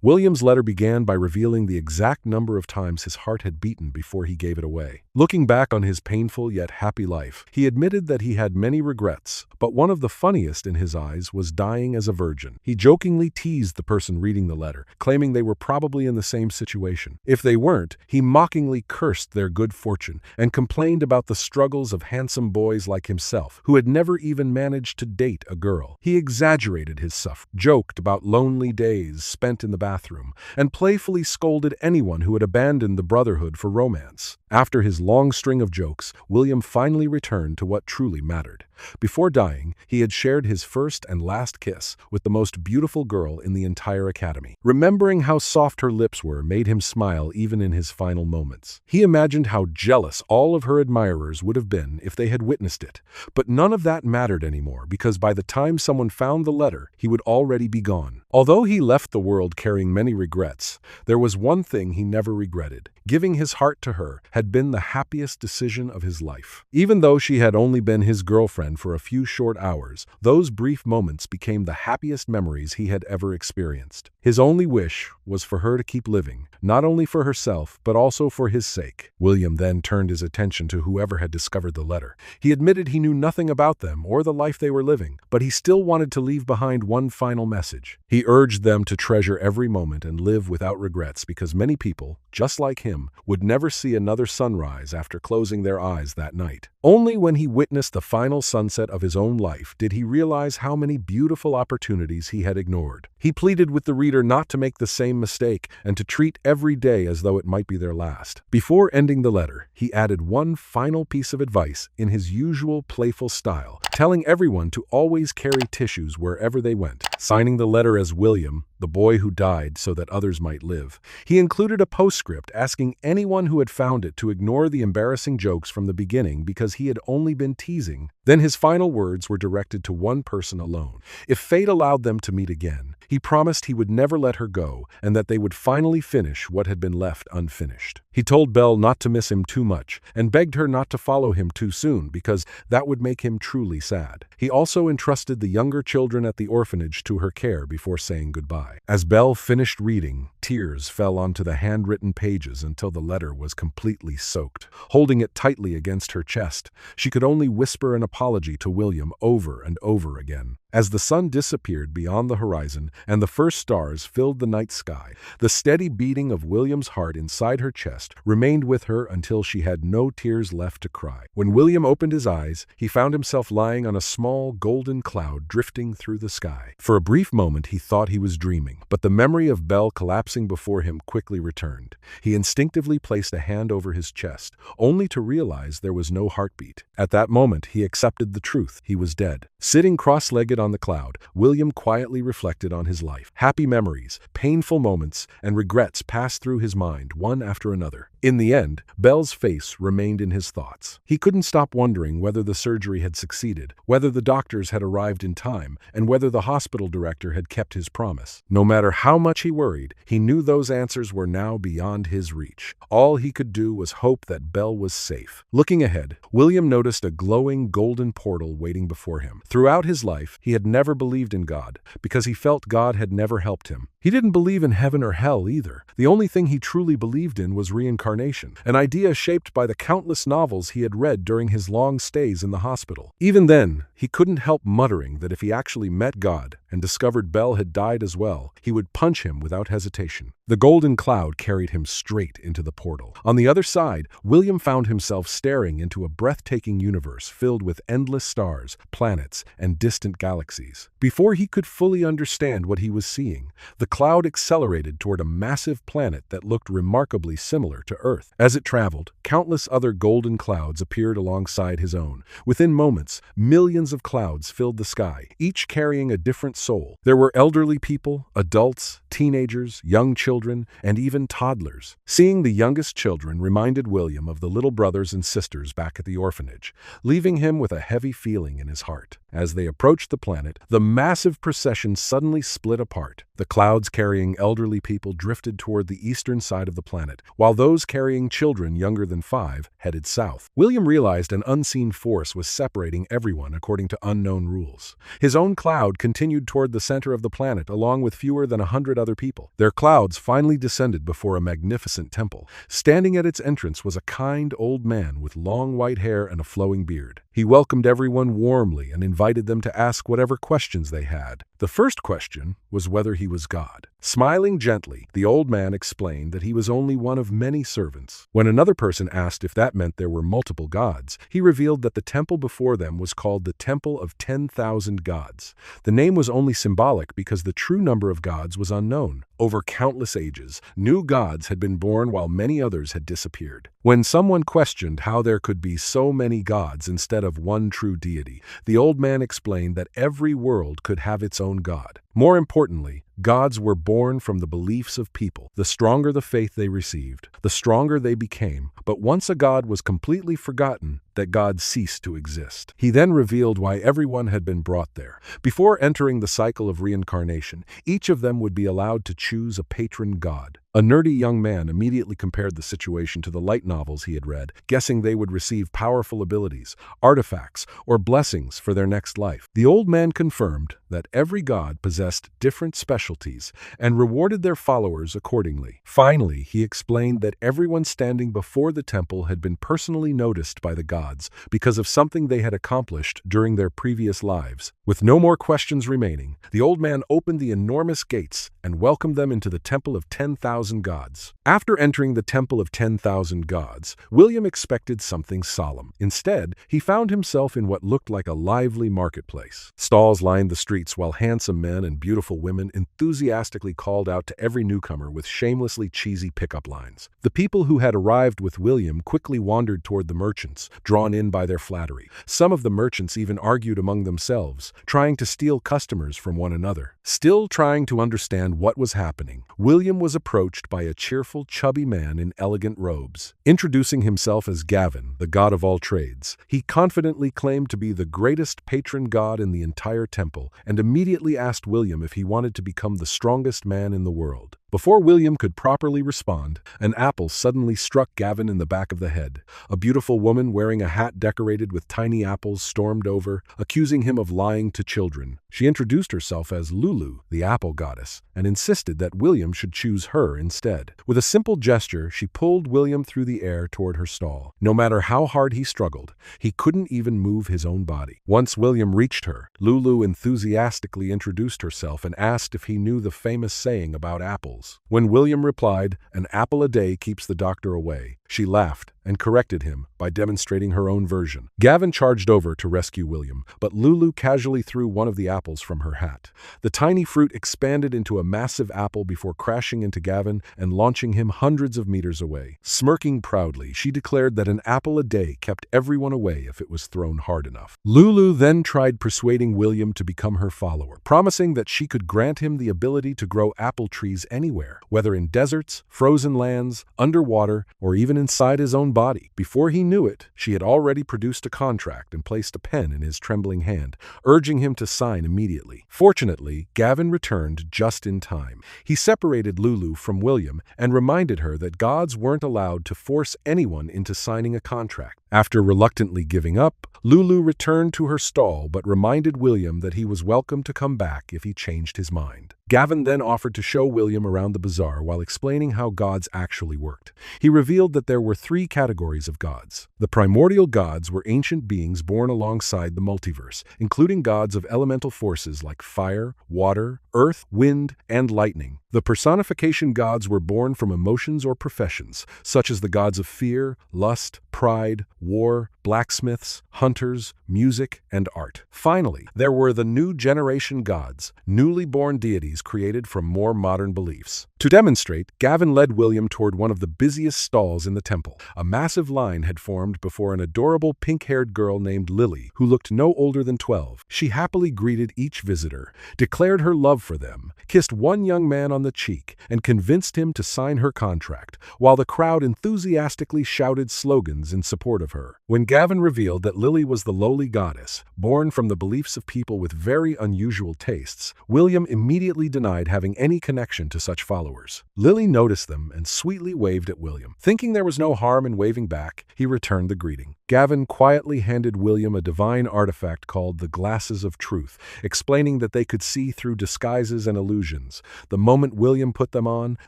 William's letter began by revealing the exact number of times his heart had beaten before he gave it away. Looking back on his painful yet happy life, he admitted that he had many regrets, but one of the funniest in his eyes was dying as a virgin. He jokingly teased the person reading the letter, claiming they were probably in the same situation. If they weren't, he mockingly cursed their good fortune and complained about the struggles of handsome boys like himself, who had never even managed to date a girl. He exaggerated his suffering, joked about lonely days spent in the bathroom, and playfully scolded anyone who had abandoned the brotherhood for romance. After his long string of jokes, William finally returned to what truly mattered. Before dying, he had shared his first and last kiss with the most beautiful girl in the entire academy. Remembering how soft her lips were made him smile even in his final moments. He imagined how jealous all of her admirers would have been if they had witnessed it. But none of that mattered anymore, because by the time someone found the letter, he would already be gone. Although he left the world carrying many regrets, there was one thing he never regretted. Giving his heart to her had been the happiest decision of his life. Even though she had only been his girlfriend for a few short hours, those brief moments became the happiest memories he had ever experienced. His only wish was for her to keep living, not only for herself, but also for his sake. William then turned his attention to whoever had discovered the letter. He admitted he knew nothing about them or the life they were living, but he still wanted to leave behind one final message. He urged them to treasure every moment and live without regrets, because many people, just like him, would never see another sunrise after closing their eyes that night. Only when he witnessed the final sunset of his own life did he realize how many beautiful opportunities he had ignored. He pleaded with the reader not to make the same mistake and to treat every day as though it might be their last. Before ending the letter, he added one final piece of advice in his usual playful style, telling everyone to always carry tissues wherever they went. Signing the letter as William, the boy who died so that others might live, he included a postscript asking anyone who had found it to ignore the embarrassing jokes from the beginning because he had only been teasing. Then his final words were directed to one person alone. If fate allowed them to meet again, he promised he would never let her go and that they would finally finish what had been left unfinished. He told Belle not to miss him too much and begged her not to follow him too soon because that would make him truly sad. He also entrusted the younger children at the orphanage to her care before saying goodbye. As Belle finished reading, tears fell onto the handwritten pages until the letter was completely soaked. Holding it tightly against her chest, she could only whisper an apology to William over and over again. As the sun disappeared beyond the horizon and the first stars filled the night sky, the steady beating of William's heart inside her chest remained with her until she had no tears left to cry. When William opened his eyes, he found himself lying on a small golden cloud drifting through the sky. For a brief moment he thought he was dreaming, but the memory of Belle collapsing before him quickly returned. He instinctively placed a hand over his chest, only to realize there was no heartbeat. At that moment he accepted the truth: he was dead. Sitting cross-legged on the cloud, William quietly reflected on his life. Happy memories, painful moments, and regrets passed through his mind one after another. In the end, Belle's face remained in his thoughts. He couldn't stop wondering whether the surgery had succeeded, whether the doctors had arrived in time, and whether the hospital director had kept his promise. No matter how much he worried, he knew those answers were now beyond his reach. All he could do was hope that Belle was safe. Looking ahead, William noticed a glowing golden portal waiting before him. Throughout his life, he had never believed in God, because he felt God had never helped him. He didn't believe in heaven or hell either. The only thing he truly believed in was reincarnation, an idea shaped by the countless novels he had read during his long stays in the hospital. Even then, he couldn't help muttering that if he actually met God and discovered Belle had died as well, he would punch him without hesitation. The golden cloud carried him straight into the portal. On the other side, William found himself staring into a breathtaking universe filled with endless stars, planets, and distant galaxies. Before he could fully understand what he was seeing, the cloud accelerated toward a massive planet that looked remarkably similar to Earth. As it traveled, countless other golden clouds appeared alongside his own. Within moments, millions of clouds filled the sky, each carrying a different soul. There were elderly people, adults, teenagers, young children, and even toddlers. Seeing the youngest children reminded William of the little brothers and sisters back at the orphanage, leaving him with a heavy feeling in his heart. As they approached the planet, the massive procession suddenly split apart. The clouds carrying elderly people drifted toward the eastern side of the planet, while those carrying children younger than 5 headed south. William realized an unseen force was separating everyone according to unknown rules. His own cloud continued toward the center of the planet along with fewer than 100 other people. Their clouds finally descended before a magnificent temple. Standing at its entrance was a kind old man with long white hair and a flowing beard. He welcomed everyone warmly and invited them to ask whatever questions they had. The first question was whether he was God. Smiling gently, the old man explained that he was only one of many servants. When another person asked if that meant there were multiple gods, he revealed that the temple before them was called the Temple of 10,000 Gods. The name was only symbolic because the true number of gods was unknown. Over countless ages, new gods had been born while many others had disappeared. When someone questioned how there could be so many gods instead of one true deity, the old man explained that every world could have its own god. More importantly, gods were born from the beliefs of people. The stronger the faith they received, the stronger they became. But once a god was completely forgotten, that god ceased to exist. He then revealed why everyone had been brought there. Before entering the cycle of reincarnation, each of them would be allowed to choose a patron god. A nerdy young man immediately compared the situation to the light novels he had read, guessing they would receive powerful abilities, artifacts, or blessings for their next life. The old man confirmed that every god possessed different specialties and rewarded their followers accordingly. Finally, he explained that everyone standing before the temple had been personally noticed by the gods because of something they had accomplished during their previous lives. With no more questions remaining, the old man opened the enormous gates and welcomed them into the Temple of 10,000 Gods. After entering the Temple of 10,000 Gods, William expected something solemn. Instead, he found himself in what looked like a lively marketplace. Stalls lined the streets while handsome men and beautiful women enthusiastically called out to every newcomer with shamelessly cheesy pickup lines. The people who had arrived with William quickly wandered toward the merchants, drawn in by their flattery. Some of the merchants even argued among themselves, trying to steal customers from one another. Still trying to understand what was happening, William was approached by a cheerful, chubby man in elegant robes. Introducing himself as Gavin, the god of all trades, he confidently claimed to be the greatest patron god in the entire temple and immediately asked William if he wanted to become the strongest man in the world. Before William could properly respond, an apple suddenly struck Gavin in the back of the head. A beautiful woman wearing a hat decorated with tiny apples stormed over, accusing him of lying to children. She introduced herself as Lulu, the apple goddess, and insisted that William should choose her instead. With a simple gesture, she pulled William through the air toward her stall. No matter how hard he struggled, he couldn't even move his own body. Once William reached her, Lulu enthusiastically introduced herself and asked if he knew the famous saying about apples. When William replied, "An apple a day keeps the doctor away," she laughed and corrected him by demonstrating her own version. Gavin charged over to rescue William, but Lulu casually threw one of the apples from her hat. The tiny fruit expanded into a massive apple before crashing into Gavin and launching him hundreds of meters away. Smirking proudly, she declared that an apple a day kept everyone away if it was thrown hard enough. Lulu then tried persuading William to become her follower, promising that she could grant him the ability to grow apple trees anywhere, whether in deserts, frozen lands, underwater, or even inside his own body. Before he knew it, she had already produced a contract and placed a pen in his trembling hand, urging him to sign immediately. Fortunately, Gavin returned just in time. He separated Lulu from William and reminded her that gods weren't allowed to force anyone into signing a contract. After reluctantly giving up, Lulu returned to her stall but reminded William that he was welcome to come back if he changed his mind. Gavin then offered to show William around the bazaar while explaining how gods actually worked. He revealed that there were 3 categories of gods. The primordial gods were ancient beings born alongside the multiverse, including gods of elemental forces like fire, water, earth, wind, and lightning. The personification gods were born from emotions or professions, such as the gods of fear, lust, pride, war, blacksmiths, hunters, music, and art. Finally, there were the new generation gods, newly born deities created from more modern beliefs. To demonstrate, Gavin led William toward one of the busiest stalls in the temple. A massive line had formed before an adorable pink-haired girl named Lily, who looked no older than 12. She happily greeted each visitor, declared her love for them, kissed one young man on the cheek, and convinced him to sign her contract, while the crowd enthusiastically shouted slogans in support of her. When Gavin revealed that Lily was the lowly goddess, born from the beliefs of people with very unusual tastes. William immediately denied having any connection to such followers. Lily noticed them and sweetly waved at William. Thinking there was no harm in waving back, he returned the greeting. Gavin quietly handed William a divine artifact called the Glasses of Truth, explaining that they could see through disguises and illusions. The moment William put them on,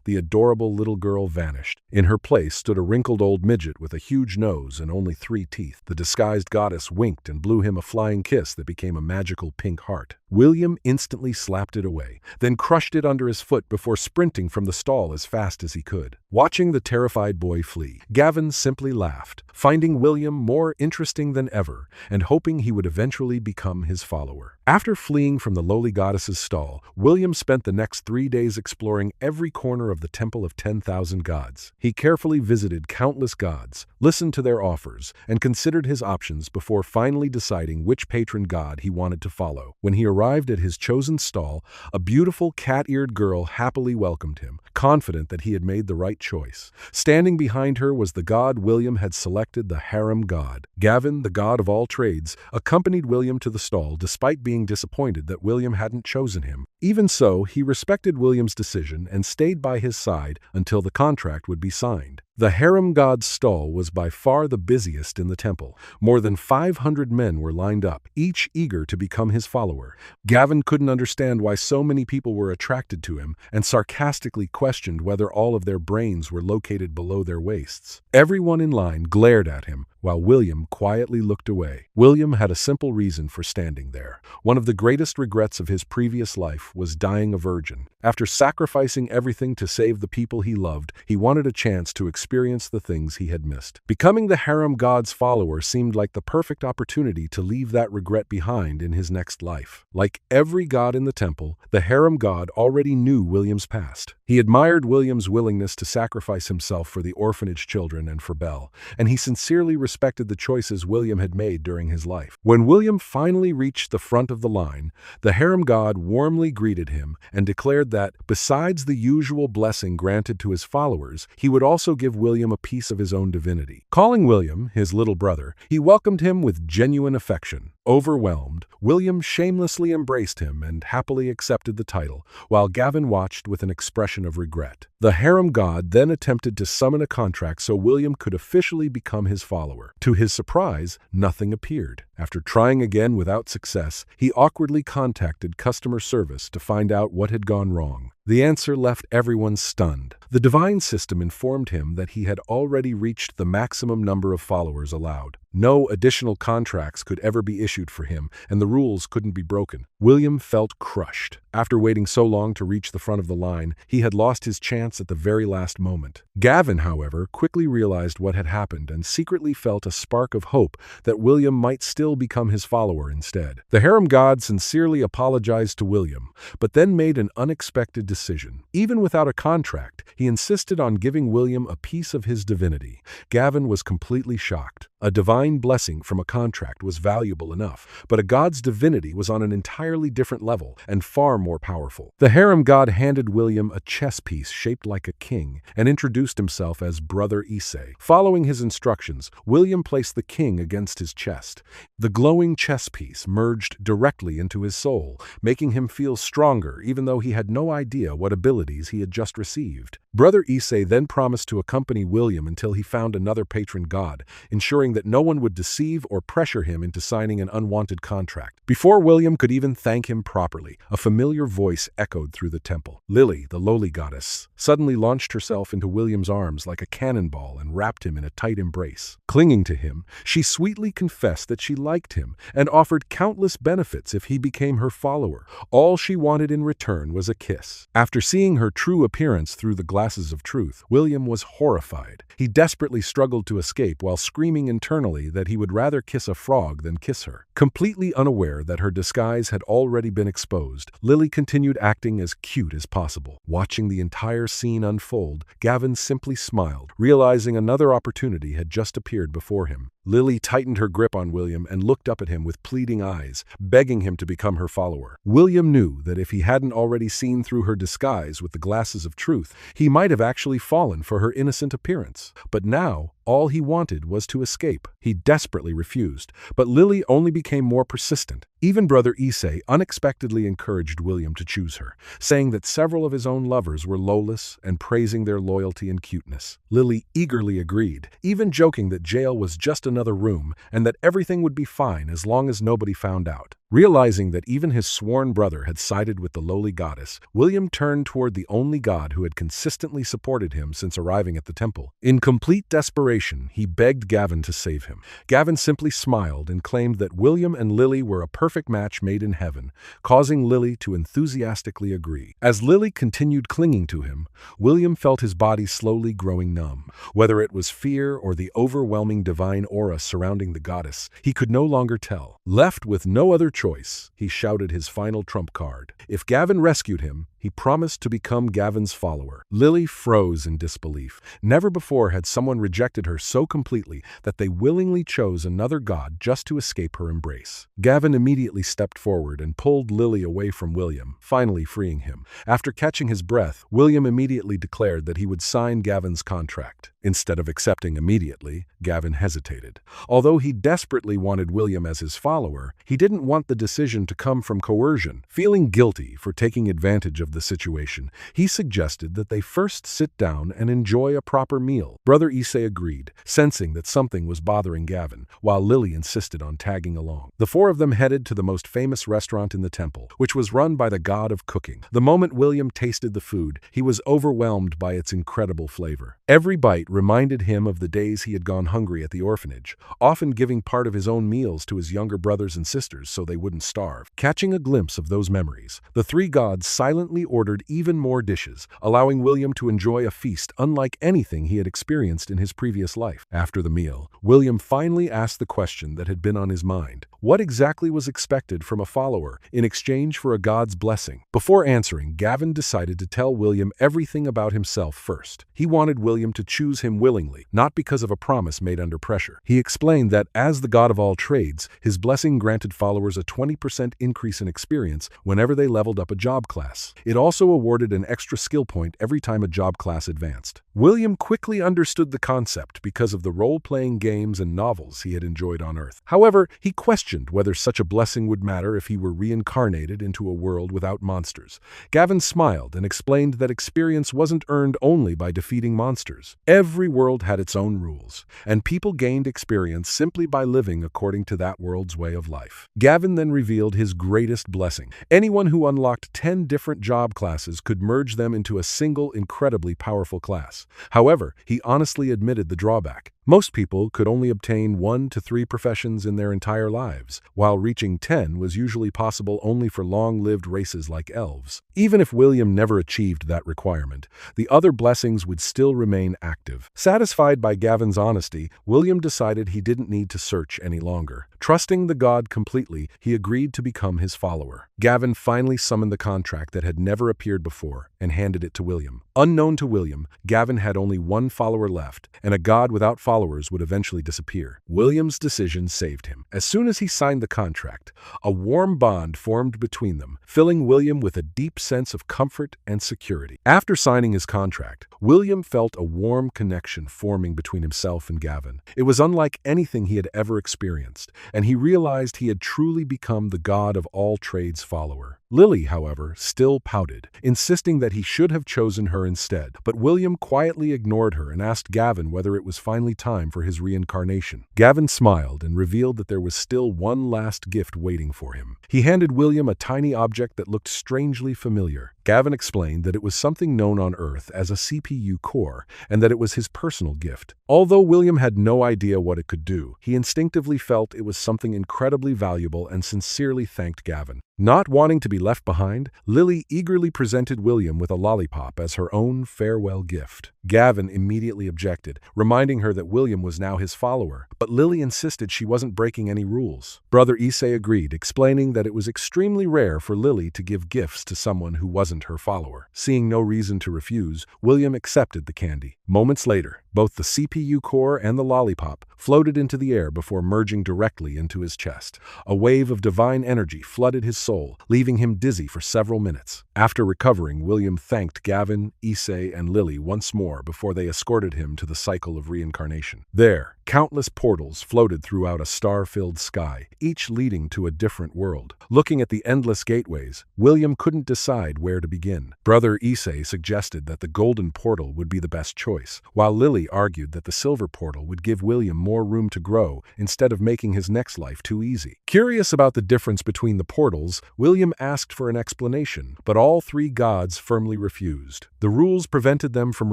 the adorable little girl vanished. In her place stood a wrinkled old midget with a huge nose and only 3 teeth. The disguised goddess winked and blew him a flying kiss that became a magical pink heart. William instantly slapped it away, then crushed it under his foot before sprinting from the stall as fast as he could. Watching the terrified boy flee, Gavin simply laughed, finding William more interesting than ever and hoping he would eventually become his follower. After fleeing from the lowly goddess's stall, William spent the next 3 days exploring every corner of the Temple of 10,000 Gods. He carefully visited countless gods, listened to their offers, and considered his options before finally deciding which patron god he wanted to follow. When he arrived at his chosen stall, a beautiful cat-eared girl happily welcomed him, confident that he had made the right choice. Standing behind her was the god William had selected, the harem god. Gavin, the god of all trades, accompanied William to the stall despite being disappointed that William hadn't chosen him. Even so, he respected William's decision and stayed by his side until the contract would be signed. The harem god's stall was by far the busiest in the temple. More than 500 men were lined up, each eager to become his follower. Gavin couldn't understand why so many people were attracted to him and sarcastically questioned whether all of their brains were located below their waists. Everyone in line glared at him, while William quietly looked away. William had a simple reason for standing there. One of the greatest regrets of his previous life was dying a virgin. After sacrificing everything to save the people he loved, he wanted a chance to experience the things he had missed. Becoming the harem god's follower seemed like the perfect opportunity to leave that regret behind in his next life. Like every god in the temple, the harem god already knew William's past. He admired William's willingness to sacrifice himself for the orphanage children and for Belle, and he sincerely respected the choices William had made during his life. When William finally reached the front of the line, the harem god warmly greeted him and declared that, besides the usual blessing granted to his followers, he would also give William a piece of his own divinity. Calling William his little brother, he welcomed him with genuine affection. Overwhelmed, William shamelessly embraced him and happily accepted the title, while Gavin watched with an expression of regret. The harem god then attempted to summon a contract so William could officially become his follower. To his surprise, nothing appeared. After trying again without success, he awkwardly contacted customer service to find out what had gone wrong. The answer left everyone stunned. The divine system informed him that he had already reached the maximum number of followers allowed. No additional contracts could ever be issued for him, and the rules couldn't be broken. William felt crushed. After waiting so long to reach the front of the line, he had lost his chance at the very last moment. Gavin, however, quickly realized what had happened and secretly felt a spark of hope that William might still become his follower instead. The harem god sincerely apologized to William, but then made an unexpected decision. Even without a contract, he insisted on giving William a piece of his divinity. Gavin was completely shocked. A divine blessing from a contract was valuable enough, but a god's divinity was on an entirely different level and far more powerful. The harem god handed William a chess piece shaped like a king and introduced himself as Brother Issei. Following his instructions, William placed the king against his chest. The glowing chess piece merged directly into his soul, making him feel stronger even though he had no idea what abilities he had just received. Brother Issei then promised to accompany William until he found another patron god, ensuring that no one would deceive or pressure him into signing an unwanted contract. Before William could even thank him properly, a familiar voice echoed through the temple. Lily, the lowly goddess, suddenly launched herself into William's arms like a cannonball and wrapped him in a tight embrace. Clinging to him, she sweetly confessed that she liked him and offered countless benefits if he became her follower. All she wanted in return was a kiss. After seeing her true appearance through the glasses of truth, William was horrified. He desperately struggled to escape while screaming internally that he would rather kiss a frog than kiss her. Completely unaware that her disguise had already been exposed, Lily continued acting as cute as possible. Watching the entire scene unfold, Gavin simply smiled, realizing another opportunity had just appeared before him. Lily tightened her grip on William and looked up at him with pleading eyes, begging him to become her follower. William knew that if he hadn't already seen through her disguise with the glasses of truth, he might have actually fallen for her innocent appearance. But now, all he wanted was to escape. He desperately refused, but Lily only became more persistent. Even Brother Issei unexpectedly encouraged William to choose her, saying that several of his own lovers were lawless and praising their loyalty and cuteness. Lily eagerly agreed, even joking that jail was just another room and that everything would be fine as long as nobody found out. Realizing that even his sworn brother had sided with the lowly goddess, William turned toward the only god who had consistently supported him since arriving at the temple. In complete desperation, he begged Gavin to save him. Gavin simply smiled and claimed that William and Lily were a perfect match made in heaven, causing Lily to enthusiastically agree. As Lily continued clinging to him, William felt his body slowly growing numb. Whether it was fear or the overwhelming divine aura surrounding the goddess, he could no longer tell. Left with no other choice, he shouted his final trump card. If Gavin rescued him, he promised to become Gavin's follower. Lily froze in disbelief. Never before had someone rejected her so completely that they willingly chose another god just to escape her embrace. Gavin immediately stepped forward and pulled Lily away from William, finally freeing him. After catching his breath, William immediately declared that he would sign Gavin's contract. Instead of accepting immediately, Gavin hesitated. Although he desperately wanted William as his follower, he didn't want the decision to come from coercion. Feeling guilty for taking advantage of the situation, he suggested that they first sit down and enjoy a proper meal. Brother Issei agreed, sensing that something was bothering Gavin, while Lily insisted on tagging along. The four of them headed to the most famous restaurant in the temple, which was run by the god of cooking. The moment William tasted the food, he was overwhelmed by its incredible flavor. Every bite reminded him of the days he had gone hungry at the orphanage, often giving part of his own meals to his younger brothers and sisters so they wouldn't starve. Catching a glimpse of those memories, the three gods silently ordered even more dishes, allowing William to enjoy a feast unlike anything he had experienced in his previous life. After the meal, William finally asked the question that had been on his mind. What exactly was expected from a follower in exchange for a god's blessing? Before answering, Gavin decided to tell William everything about himself first. He wanted William to choose him willingly, not because of a promise made under pressure. He explained that, as the god of all trades, his blessing granted followers a 20% increase in experience whenever they leveled up a job class. It also awarded an extra skill point every time a job class advanced. William quickly understood the concept because of the role-playing games and novels he had enjoyed on Earth. However, he questioned whether such a blessing would matter if he were reincarnated into a world without monsters. Gavin smiled and explained that experience wasn't earned only by defeating monsters. Every world had its own rules, and people gained experience simply by living according to that world's way of life. Gavin then revealed his greatest blessing. Anyone who unlocked 10 different job classes could merge them into a single incredibly powerful class. However, he honestly admitted the drawback. Most people could only obtain 1 to 3 professions in their entire lives, while reaching 10 was usually possible only for long-lived races like elves. Even if William never achieved that requirement, the other blessings would still remain active. Satisfied by Gavin's honesty, William decided he didn't need to search any longer. Trusting the god completely, he agreed to become his follower. Gavin finally summoned the contract that had never appeared before and handed it to William. Unknown to William, Gavin had only one follower left, and a god without followers would eventually disappear. William's decision saved him. As soon as he signed the contract, a warm bond formed between them, filling William with a deep sense of comfort and security. After signing his contract, William felt a warm connection forming between himself and Gavin. It was unlike anything he had ever experienced, and he realized he had truly become the god of all trades follower. Lily, however, still pouted, insisting that he should have chosen her instead, but William quietly ignored her and asked Gavin whether it was finally time for his reincarnation. Gavin smiled and revealed that there was still one last gift waiting for him. He handed William a tiny object that looked strangely familiar. Gavin explained that it was something known on Earth as a CPU core, and that it was his personal gift. Although William had no idea what it could do, he instinctively felt it was something incredibly valuable and sincerely thanked Gavin. Not wanting to be left behind, Lily eagerly presented William with a lollipop as her own farewell gift. Gavin immediately objected, reminding her that William was now his follower, but Lily insisted she wasn't breaking any rules. Brother Issei agreed, explaining that it was extremely rare for Lily to give gifts to someone who wasn't her follower. Seeing no reason to refuse, William accepted the candy. Moments later, Both the CPU core and the lollipop floated into the air before merging directly into his chest. A wave of divine energy flooded his soul, leaving him dizzy for several minutes. After recovering, William thanked Gavin, Issei, and Lily once more before they escorted him to the cycle of reincarnation. There, countless portals floated throughout a star-filled sky, each leading to a different world. Looking at the endless gateways, William couldn't decide where to begin. Brother Issei suggested that the golden portal would be the best choice, while Lily argued that the silver portal would give William more room to grow instead of making his next life too easy. Curious about the difference between the portals, William asked for an explanation, but all three gods firmly refused. The rules prevented them from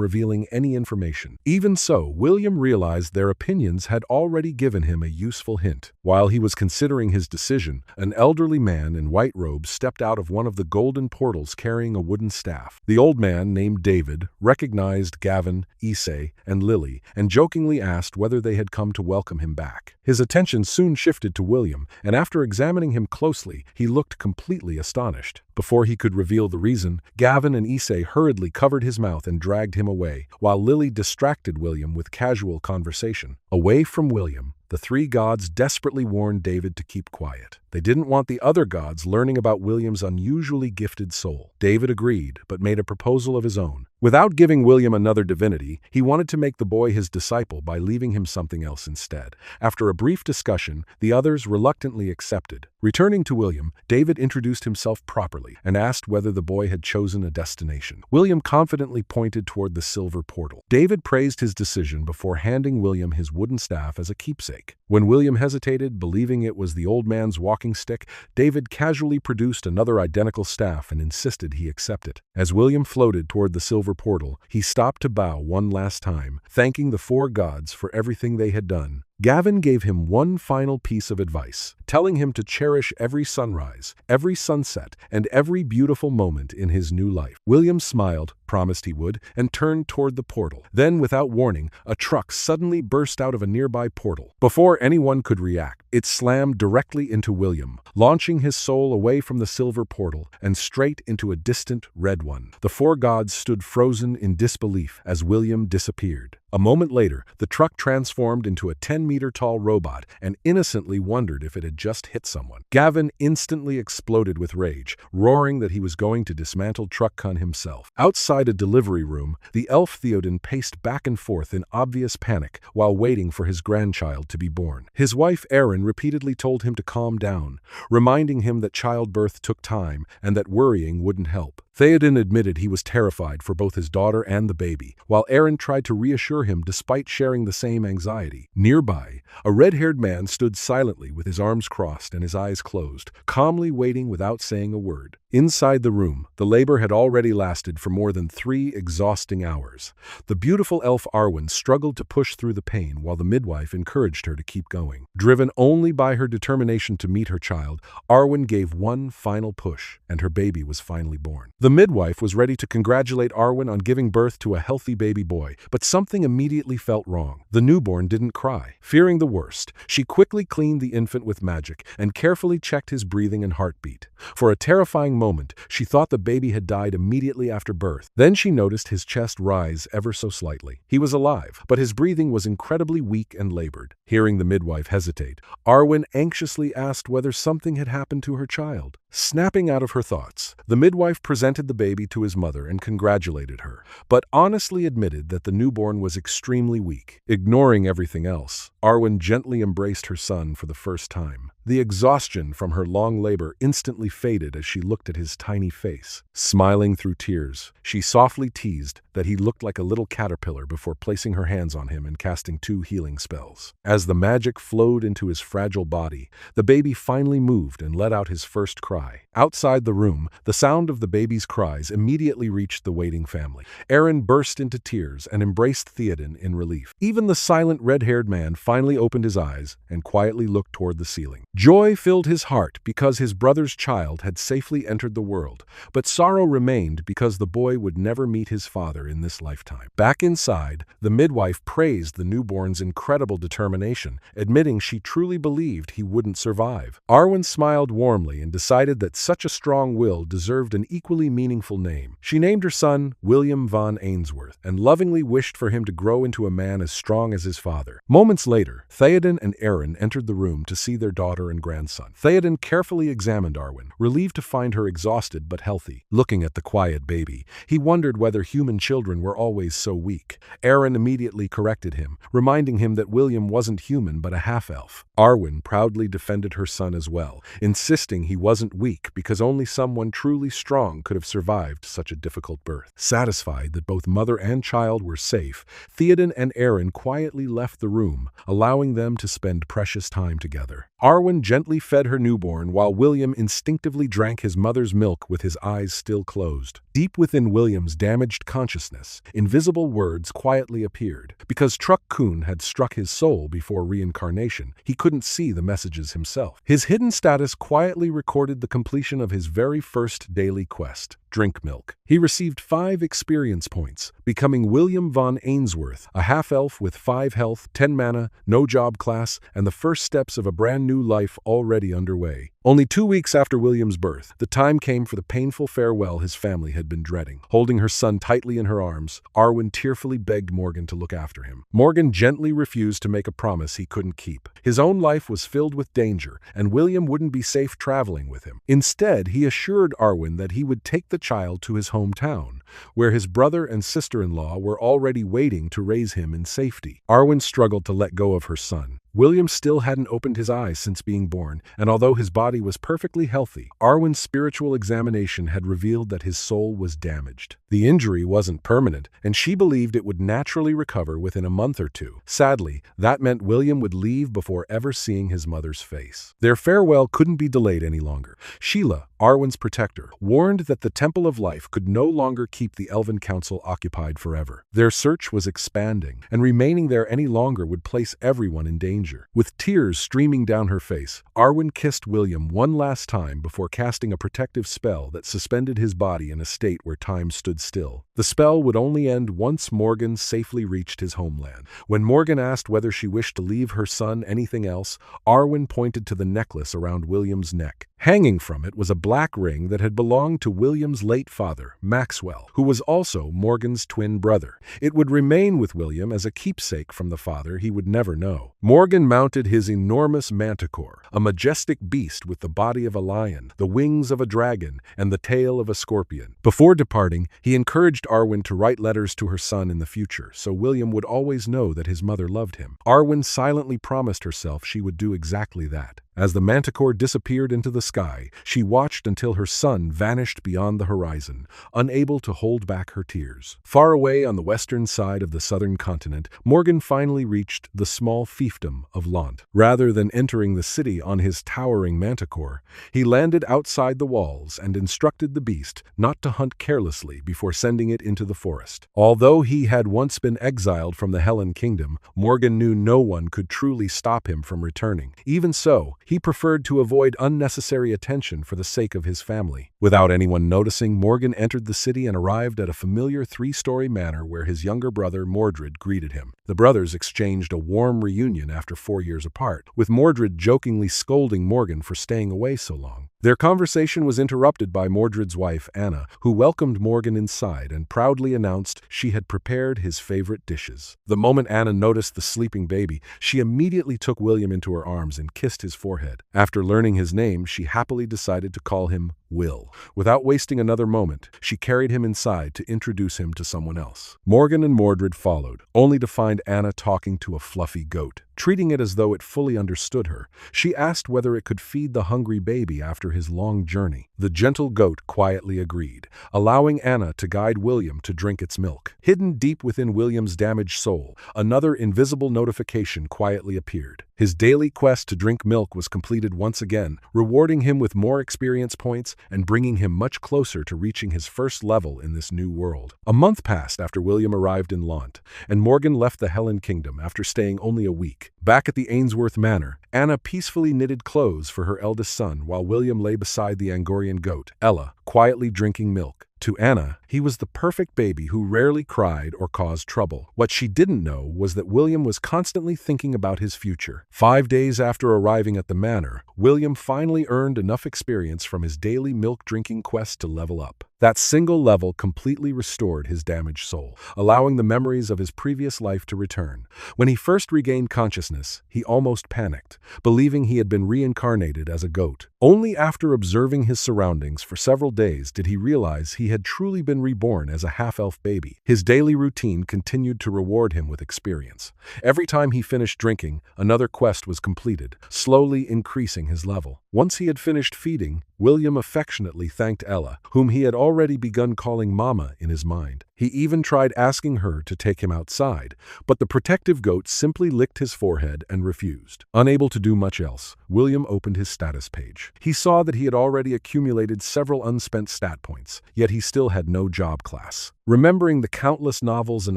revealing any information. Even so, William realized their opinions had already given him a useful hint. While he was considering his decision, an elderly man in white robes stepped out of one of the golden portals carrying a wooden staff. The old man, named David, recognized Gavin, Issei, and Lily, and jokingly asked whether they had come to welcome him back. His attention soon shifted to William, and after examining him closely, he looked completely astonished. Before he could reveal the reason, Gavin and Issei hurriedly covered his mouth and dragged him away, while Lily distracted William with casual conversation. Away from William, the three gods desperately warned David to keep quiet. They didn't want the other gods learning about William's unusually gifted soul. David agreed, but made a proposal of his own. Without giving William another divinity, he wanted to make the boy his disciple by leaving him something else instead. After a brief discussion, the others reluctantly accepted. Returning to William, David introduced himself properly and asked whether the boy had chosen a destination. William confidently pointed toward the silver portal. David praised his decision before handing William his wooden staff as a keepsake. When William hesitated, believing it was the old man's walking stick, David casually produced another identical staff and insisted he accept it. As William floated toward the silver portal, he stopped to bow one last time, thanking the four gods for everything they had done. Gavin gave him one final piece of advice, telling him to cherish every sunrise, every sunset, and every beautiful moment in his new life. William smiled, promised he would, and turned toward the portal. Then, without warning, a truck suddenly burst out of a nearby portal. Before anyone could react, it slammed directly into William, launching his soul away from the silver portal and straight into a distant red one. The four gods stood frozen in disbelief as William disappeared. A moment later, the truck transformed into a 10-meter-tall robot and innocently wondered if it had just hit someone. Gavin instantly exploded with rage, roaring that he was going to dismantle Truckcon himself. Outside a delivery room, the elf Theoden paced back and forth in obvious panic while waiting for his grandchild to be born. His wife Erin repeatedly told him to calm down, reminding him that childbirth took time and that worrying wouldn't help. Theoden admitted he was terrified for both his daughter and the baby, while Erin tried to reassure him despite sharing the same anxiety. Nearby, a red-haired man stood silently with his arms crossed and his eyes closed, calmly waiting without saying a word. Inside the room, the labor had already lasted for more than 3 exhausting hours. The beautiful elf Arwen struggled to push through the pain while the midwife encouraged her to keep going. Driven only by her determination to meet her child, Arwen gave one final push, and her baby was finally born. The midwife was ready to congratulate Arwen on giving birth to a healthy baby boy, but something immediately felt wrong. The newborn didn't cry. Fearing the worst, she quickly cleaned the infant with magic and carefully checked his breathing and heartbeat. For a terrifying moment, she thought the baby had died immediately after birth. Then she noticed his chest rise ever so slightly. He was alive, but his breathing was incredibly weak and labored. Hearing the midwife hesitate, Arwen anxiously asked whether something had happened to her child. Snapping out of her thoughts, the midwife presented the baby to his mother and congratulated her, but honestly admitted that the newborn was extremely weak. Ignoring everything else, Arwen gently embraced her son for the first time. The exhaustion from her long labor instantly faded as she looked at his tiny face. Smiling through tears, she softly teased that he looked like a little caterpillar before placing her hands on him and casting 2 healing spells. As the magic flowed into his fragile body, the baby finally moved and let out his first cry. Outside the room, the sound of the baby's cries immediately reached the waiting family. Erin burst into tears and embraced Theoden in relief. Even the silent red-haired man finally opened his eyes and quietly looked toward the ceiling. Joy filled his heart because his brother's child had safely entered the world, but sorrow remained because the boy would never meet his father in this lifetime. Back inside, the midwife praised the newborn's incredible determination, admitting she truly believed he wouldn't survive. Arwen smiled warmly and decided that such a strong will deserved an equally meaningful name. She named her son William von Ainsworth and lovingly wished for him to grow into a man as strong as his father. Moments later, Theoden and Aerin entered the room to see their daughter and grandson. Theoden carefully examined Arwen, relieved to find her exhausted but healthy. Looking at the quiet baby, he wondered whether human children were always so weak. Aerin immediately corrected him, reminding him that William wasn't human but a half-elf. Arwen proudly defended her son as well, insisting he wasn't weak because only someone truly strong could have survived such a difficult birth. Satisfied that both mother and child were safe, Theoden and Aerin quietly left the room, allowing them to spend precious time together. Arwen gently fed her newborn while William instinctively drank his mother's milk with his eyes still closed. Deep within William's damaged consciousness, invisible words quietly appeared. Because Truck Kun had struck his soul before reincarnation, he couldn't see the messages himself. His hidden status quietly recorded the completion of his very first daily quest, drink milk. He received 5 experience points, becoming William von Ainsworth, a half-elf with 5 health, 10 mana, no job class, and the first steps of a brand new life already underway. Only 2 weeks after William's birth, the time came for the painful farewell his family had been dreading. Holding her son tightly in her arms, Arwen tearfully begged Morgan to look after him. Morgan gently refused to make a promise he couldn't keep. His own life was filled with danger, and William wouldn't be safe traveling with him. Instead, he assured Arwen that he would take the child to his hometown, where his brother and sister-in-law were already waiting to raise him in safety. Arwen struggled to let go of her son. William still hadn't opened his eyes since being born, and although his body was perfectly healthy, Arwen's spiritual examination had revealed that his soul was damaged. The injury wasn't permanent, and she believed it would naturally recover within a month or 2. Sadly, that meant William would leave before ever seeing his mother's face. Their farewell couldn't be delayed any longer. Sheila, Arwen's protector, warned that the Temple of Life could no longer keep the Elven Council occupied forever. Their search was expanding, and remaining there any longer would place everyone in danger. With tears streaming down her face, Arwen kissed William one last time before casting a protective spell that suspended his body in a state where time stood still. The spell would only end once Morgan safely reached his homeland. When Morgan asked whether she wished to leave her son anything else, Arwen pointed to the necklace around William's neck. Hanging from it was a black ring that had belonged to William's late father, Maxwell, who was also Morgan's twin brother. It would remain with William as a keepsake from the father he would never know. Morgan mounted his enormous manticore, a majestic beast with the body of a lion, the wings of a dragon, and the tail of a scorpion. Before departing, he encouraged Arwen to write letters to her son in the future, so William would always know that his mother loved him. Arwen silently promised herself she would do exactly that. As the manticore disappeared into the sky, she watched until her son vanished beyond the horizon, unable to hold back her tears. Far away on the western side of the southern continent, Morgan finally reached the small fiefdom of Lant. Rather than entering the city on his towering manticore, he landed outside the walls and instructed the beast not to hunt carelessly before sending it into the forest. Although he had once been exiled from the Helen Kingdom, Morgan knew no one could truly stop him from returning. Even so, he preferred to avoid unnecessary attention for the sake of his family. Without anyone noticing, Morgan entered the city and arrived at a familiar 3-story manor where his younger brother Mordred greeted him. The brothers exchanged a warm reunion after 4 years apart, with Mordred jokingly scolding Morgan for staying away so long. Their conversation was interrupted by Mordred's wife, Anna, who welcomed Morgan inside and proudly announced she had prepared his favorite dishes. The moment Anna noticed the sleeping baby, she immediately took William into her arms and kissed his forehead. After learning his name, she happily decided to call him Will. Without wasting another moment, she carried him inside to introduce him to someone else. Morgan and Mordred followed, only to find Anna talking to a fluffy goat. Treating it as though it fully understood her, she asked whether it could feed the hungry baby after his long journey. The gentle goat quietly agreed, allowing Anna to guide William to drink its milk. Hidden deep within William's damaged soul, another invisible notification quietly appeared. His daily quest to drink milk was completed once again, rewarding him with more experience points and bringing him much closer to reaching his first level in this new world. A month passed after William arrived in Lant, and Morgan left the Helen Kingdom after staying only a week. Back at the Ainsworth Manor, Anna peacefully knitted clothes for her eldest son while William lay beside the Angorian goat, Ella, quietly drinking milk. To Anna, he was the perfect baby who rarely cried or caused trouble. What she didn't know was that William was constantly thinking about his future. 5 days after arriving at the manor, William finally earned enough experience from his daily milk-drinking quest to level up. That single level completely restored his damaged soul, allowing the memories of his previous life to return. When he first regained consciousness, he almost panicked, believing he had been reincarnated as a goat. Only after observing his surroundings for several days did he realize he had truly been reborn as a half-elf baby. His daily routine continued to reward him with experience. Every time he finished drinking, another quest was completed, slowly increasing his level. Once he had finished feeding, William affectionately thanked Ella, whom he had already begun calling Mama in his mind. He even tried asking her to take him outside, but the protective goat simply licked his forehead and refused. Unable to do much else, William opened his status page. He saw that he had already accumulated several unspent stat points, yet he still had no job class. Remembering the countless novels and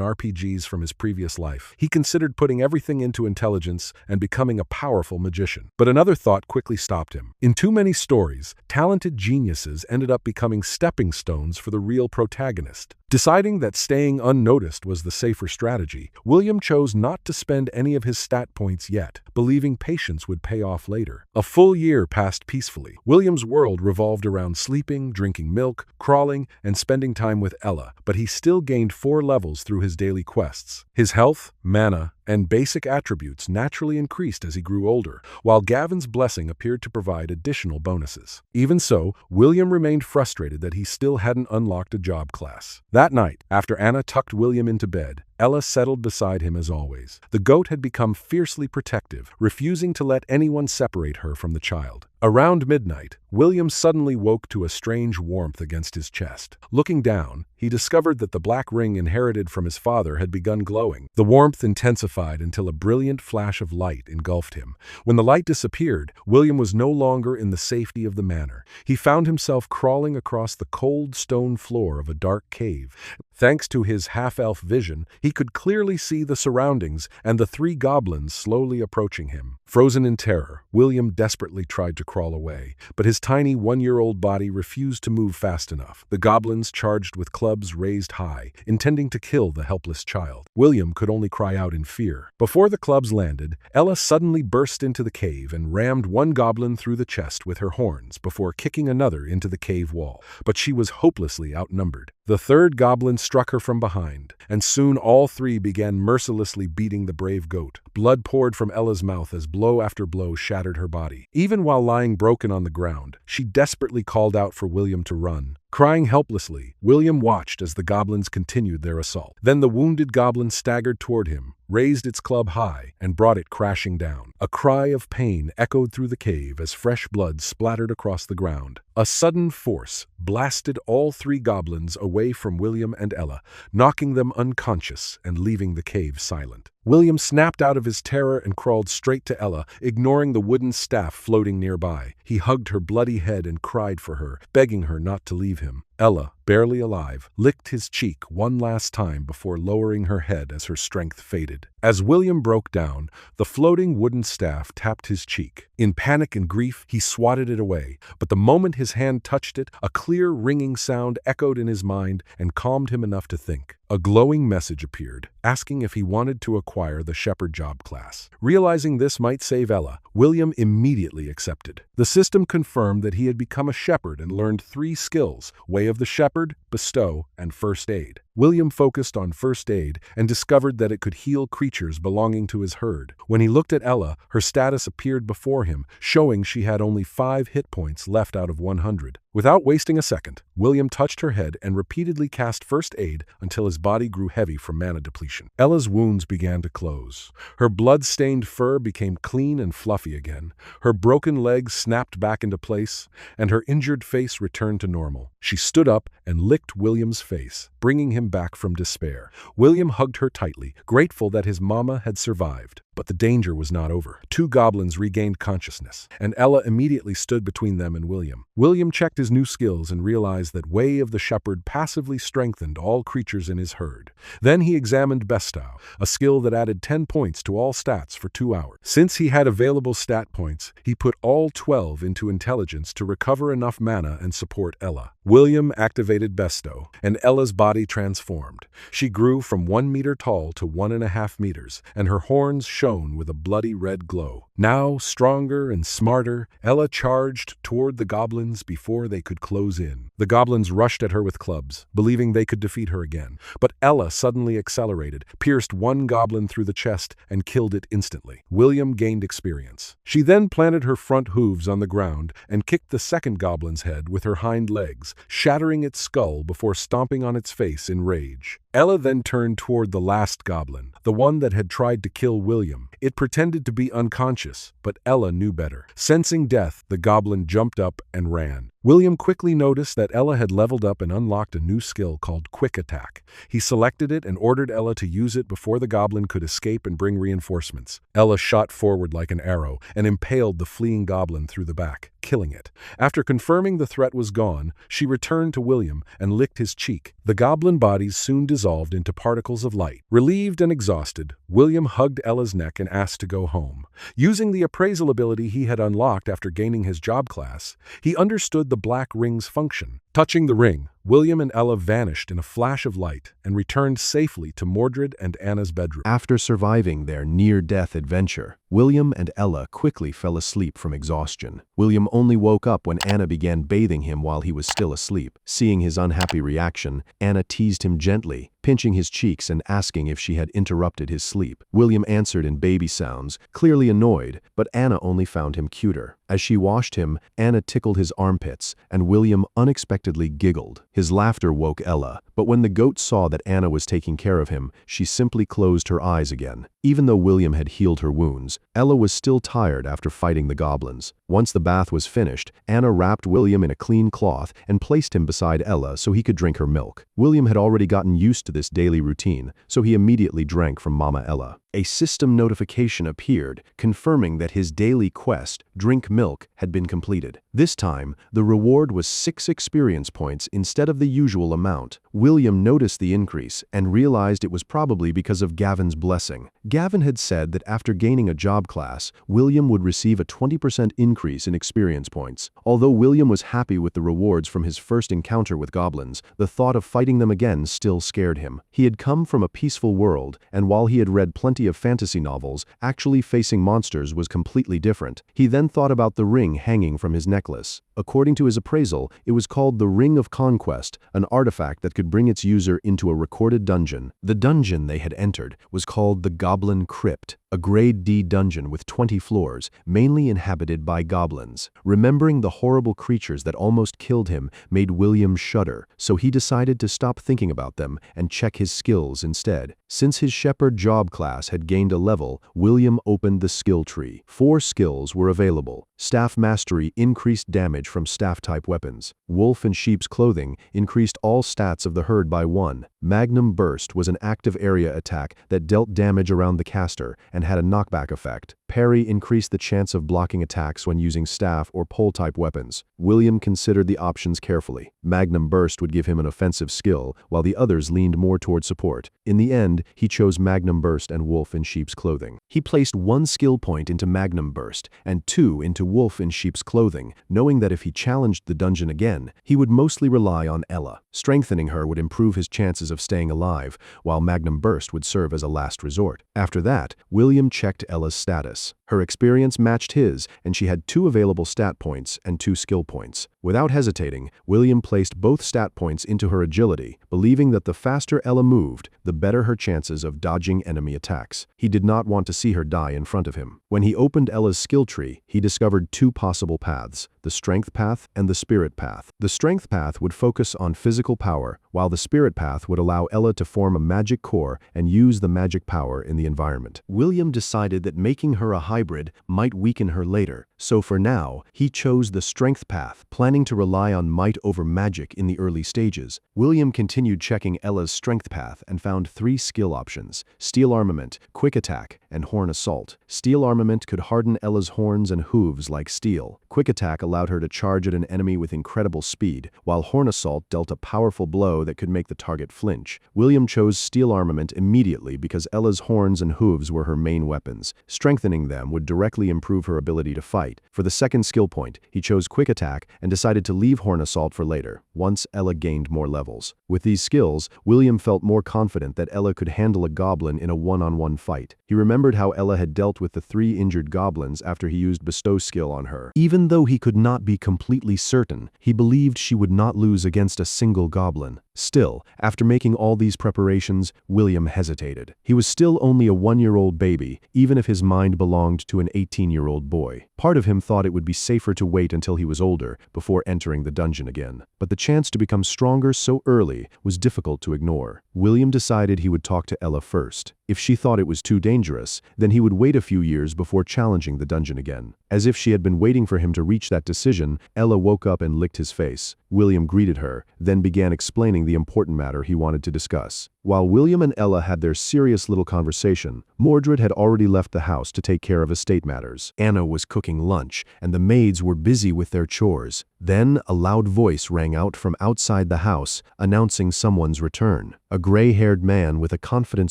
RPGs from his previous life, he considered putting everything into intelligence and becoming a powerful magician. But another thought quickly stopped him. In too many stories, talented geniuses ended up becoming stepping stones for the real protagonist. Deciding that staying unnoticed was the safer strategy, William chose not to spend any of his stat points yet, believing patience would pay off later. A full year passed peacefully. William's world revolved around sleeping, drinking milk, crawling, and spending time with Ella, but he still gained 4 levels through his daily quests. His health, mana, and basic attributes naturally increased as he grew older, while Gavin's blessing appeared to provide additional bonuses. Even so, William remained frustrated that he still hadn't unlocked a job class. That night, after Anna tucked William into bed, Ella settled beside him as always. The goat had become fiercely protective, refusing to let anyone separate her from the child. Around midnight, William suddenly woke to a strange warmth against his chest. Looking down, he discovered that the black ring inherited from his father had begun glowing. The warmth intensified until a brilliant flash of light engulfed him. When the light disappeared, William was no longer in the safety of the manor. He found himself crawling across the cold stone floor of a dark cave. Thanks to his half-elf vision, he could clearly see the surroundings and the 3 goblins slowly approaching him. Frozen in terror, William desperately tried to crawl away, but his tiny 1-year-old body refused to move fast enough. The goblins charged with clubs raised high, intending to kill the helpless child. William could only cry out in fear. Before the clubs landed, Ella suddenly burst into the cave and rammed one goblin through the chest with her horns before kicking another into the cave wall. But she was hopelessly outnumbered. The 3rd goblin struck her from behind, and soon all 3 began mercilessly beating the brave goat. Blood poured from Ella's mouth as blow after blow shattered her body. Even while lying broken on the ground, she desperately called out for William to run. Crying helplessly, William watched as the goblins continued their assault. Then the wounded goblin staggered toward him, raised its club high, and brought it crashing down. A cry of pain echoed through the cave as fresh blood splattered across the ground. A sudden force blasted all 3 goblins away from William and Ella, knocking them unconscious and leaving the cave silent. William snapped out of his terror and crawled straight to Ella, ignoring the wooden staff floating nearby. He hugged her bloody head and cried for her, begging her not to leave him. Ella, barely alive, licked his cheek one last time before lowering her head as her strength faded. As William broke down, the floating wooden staff tapped his cheek. In panic and grief, he swatted it away, but the moment his hand touched it, a clear, ringing sound echoed in his mind and calmed him enough to think. A glowing message appeared, asking if he wanted to acquire the shepherd job class. Realizing this might save Ella, William immediately accepted. The system confirmed that he had become a shepherd and learned 3 skills: Way of the Shepherd, Bestow, and First Aid. William focused on first aid and discovered that it could heal creatures belonging to his herd. When he looked at Ella, her status appeared before him, showing she had only 5 hit points left out of 100. Without wasting a second, William touched her head and repeatedly cast first aid until his body grew heavy from mana depletion. Ella's wounds began to close. Her blood-stained fur became clean and fluffy again. Her broken legs snapped back into place, and her injured face returned to normal. She stood up and licked William's face, bringing him him back from despair. William hugged her tightly, grateful that his mama had survived. But the danger was not over. Two goblins regained consciousness, and Ella immediately stood between them and William. William checked his new skills and realized that Way of the Shepherd passively strengthened all creatures in his herd. Then he examined Bestow, a skill that added 10 points to all stats for 2 hours. Since he had available stat points, he put all 12 into intelligence to recover enough mana and support Ella. William activated Bestow, and Ella's body transformed. She grew from 1 meter tall to 1.5 meters, and her horns shone with a bloody red glow. Now, stronger and smarter, Ella charged toward the goblins before they could close in. The goblins rushed at her with clubs, believing they could defeat her again. But Ella suddenly accelerated, pierced one goblin through the chest, and killed it instantly. William gained experience. She then planted her front hooves on the ground and kicked the second goblin's head with her hind legs, shattering its skull before stomping on its face in rage. Ella then turned toward the last goblin, the one that had tried to kill William. It pretended to be unconscious, but Ella knew better. Sensing death, the goblin jumped up and ran. William quickly noticed that Ella had leveled up and unlocked a new skill called Quick Attack. He selected it and ordered Ella to use it before the goblin could escape and bring reinforcements. Ella shot forward like an arrow and impaled the fleeing goblin through the back, killing it. After confirming the threat was gone, she returned to William and licked his cheek. The goblin bodies soon dissolved into particles of light. Relieved and exhausted, William hugged Ella's neck and asked to go home. Using the appraisal ability he had unlocked after gaining his job class, he understood the black ring's function. Touching the ring, William and Ella vanished in a flash of light and returned safely to Mordred and Anna's bedroom. After surviving their near-death adventure, William and Ella quickly fell asleep from exhaustion. William only woke up when Anna began bathing him while he was still asleep. Seeing his unhappy reaction, Anna teased him gently, pinching his cheeks and asking if she had interrupted his sleep. William answered in baby sounds, clearly annoyed, but Anna only found him cuter. As she washed him, Anna tickled his armpits, and William unexpectedly giggled. His laughter woke Ella, but when the goat saw that Anna was taking care of him, she simply closed her eyes again. Even though William had healed her wounds, Ella was still tired after fighting the goblins. Once the bath was finished, Anna wrapped William in a clean cloth and placed him beside Ella so he could drink her milk. William had already gotten used to this daily routine, so he immediately drank from Mama Ella. A system notification appeared, confirming that his daily quest, Drink Milk, had been completed. This time, the reward was 6 experience points instead of the usual amount. William noticed the increase and realized it was probably because of Gavin's blessing. Gavin had said that after gaining a job class, William would receive a 20% increase in experience points. Although William was happy with the rewards from his first encounter with goblins, the thought of fighting them again still scared him. He had come from a peaceful world, and while he had read plenty of fantasy novels, actually facing monsters was completely different. He then thought about the ring hanging from his necklace. According to his appraisal, it was called the Ring of Conquest, an artifact that could bring its user into a recorded dungeon. The dungeon they had entered was called the Goblin Crypt, a grade D dungeon with 20 floors, mainly inhabited by goblins. Remembering the horrible creatures that almost killed him made William shudder, so he decided to stop thinking about them and check his skills instead. Since his shepherd job class had gained a level, William opened the skill tree. 4 skills were available. Staff Mastery increased damage from staff-type weapons. Wolf in Sheep's Clothing increased all stats of the herd by 1. Magnum Burst was an active area attack that dealt damage around the caster and had a knockback effect. Parry increased the chance of blocking attacks when using staff or pole-type weapons. William considered the options carefully. Magnum Burst would give him an offensive skill, while the others leaned more toward support. In the end, he chose Magnum Burst and Wolf in Sheep's Clothing. He placed 1 skill point into Magnum Burst and 2 into Wolf in Sheep's Clothing, knowing that if he challenged the dungeon again, he would mostly rely on Ella. Strengthening her would improve his chances of staying alive, while Magnum Burst would serve as a last resort. After that, William checked Ella's status. Her experience matched his, and she had 2 available stat points and 2 skill points. Without hesitating, William placed both stat points into her agility, believing that the faster Ella moved, the better her chances of dodging enemy attacks. He did not want to see her die in front of him. When he opened Ella's skill tree, he discovered 2 possible paths, the Strength Path and the Spirit Path. The Strength Path would focus on physical power, while the Spirit Path would allow Ella to form a magic core and use the magic power in the environment. William decided that making her a hybrid might weaken her later, So for now, he chose the strength path, planning to rely on might over magic in the early stages. William continued checking Ella's strength path and found 3 skill options: steel armament, quick attack, and horn assault. Steel armament could harden Ella's horns and hooves like steel. Quick attack allowed her to charge at an enemy with incredible speed, while horn assault dealt a powerful blow that could make the target flinch. William chose steel armament immediately because Ella's horns and hooves were her main weapons. Strengthening them would directly improve her ability to fight. For the second skill point, he chose quick attack and decided to leave horn assault for later, once Ella gained more levels. With these skills, William felt more confident that Ella could handle a goblin in a one-on-one fight. He remembered how Ella had dealt with the 3 injured goblins after he used bestow skill on her. Even though he could not be completely certain, he believed she would not lose against a single goblin. Still, after making all these preparations, William hesitated. He was still only a 1-year-old baby, even if his mind belonged to an 18-year-old boy. Part of him thought it would be safer to wait until he was older before entering the dungeon again. But the chance to become stronger so early was difficult to ignore. William decided he would talk to Ella first. If she thought it was too dangerous, then he would wait a few years before challenging the dungeon again. As if she had been waiting for him to reach that decision, Ella woke up and licked his face. William greeted her, then began explaining the important matter he wanted to discuss. While William and Ella had their serious little conversation, Mordred had already left the house to take care of estate matters. Anna was cooking lunch, and the maids were busy with their chores. Then a loud voice rang out from outside the house, announcing someone's return. A gray-haired man with a confident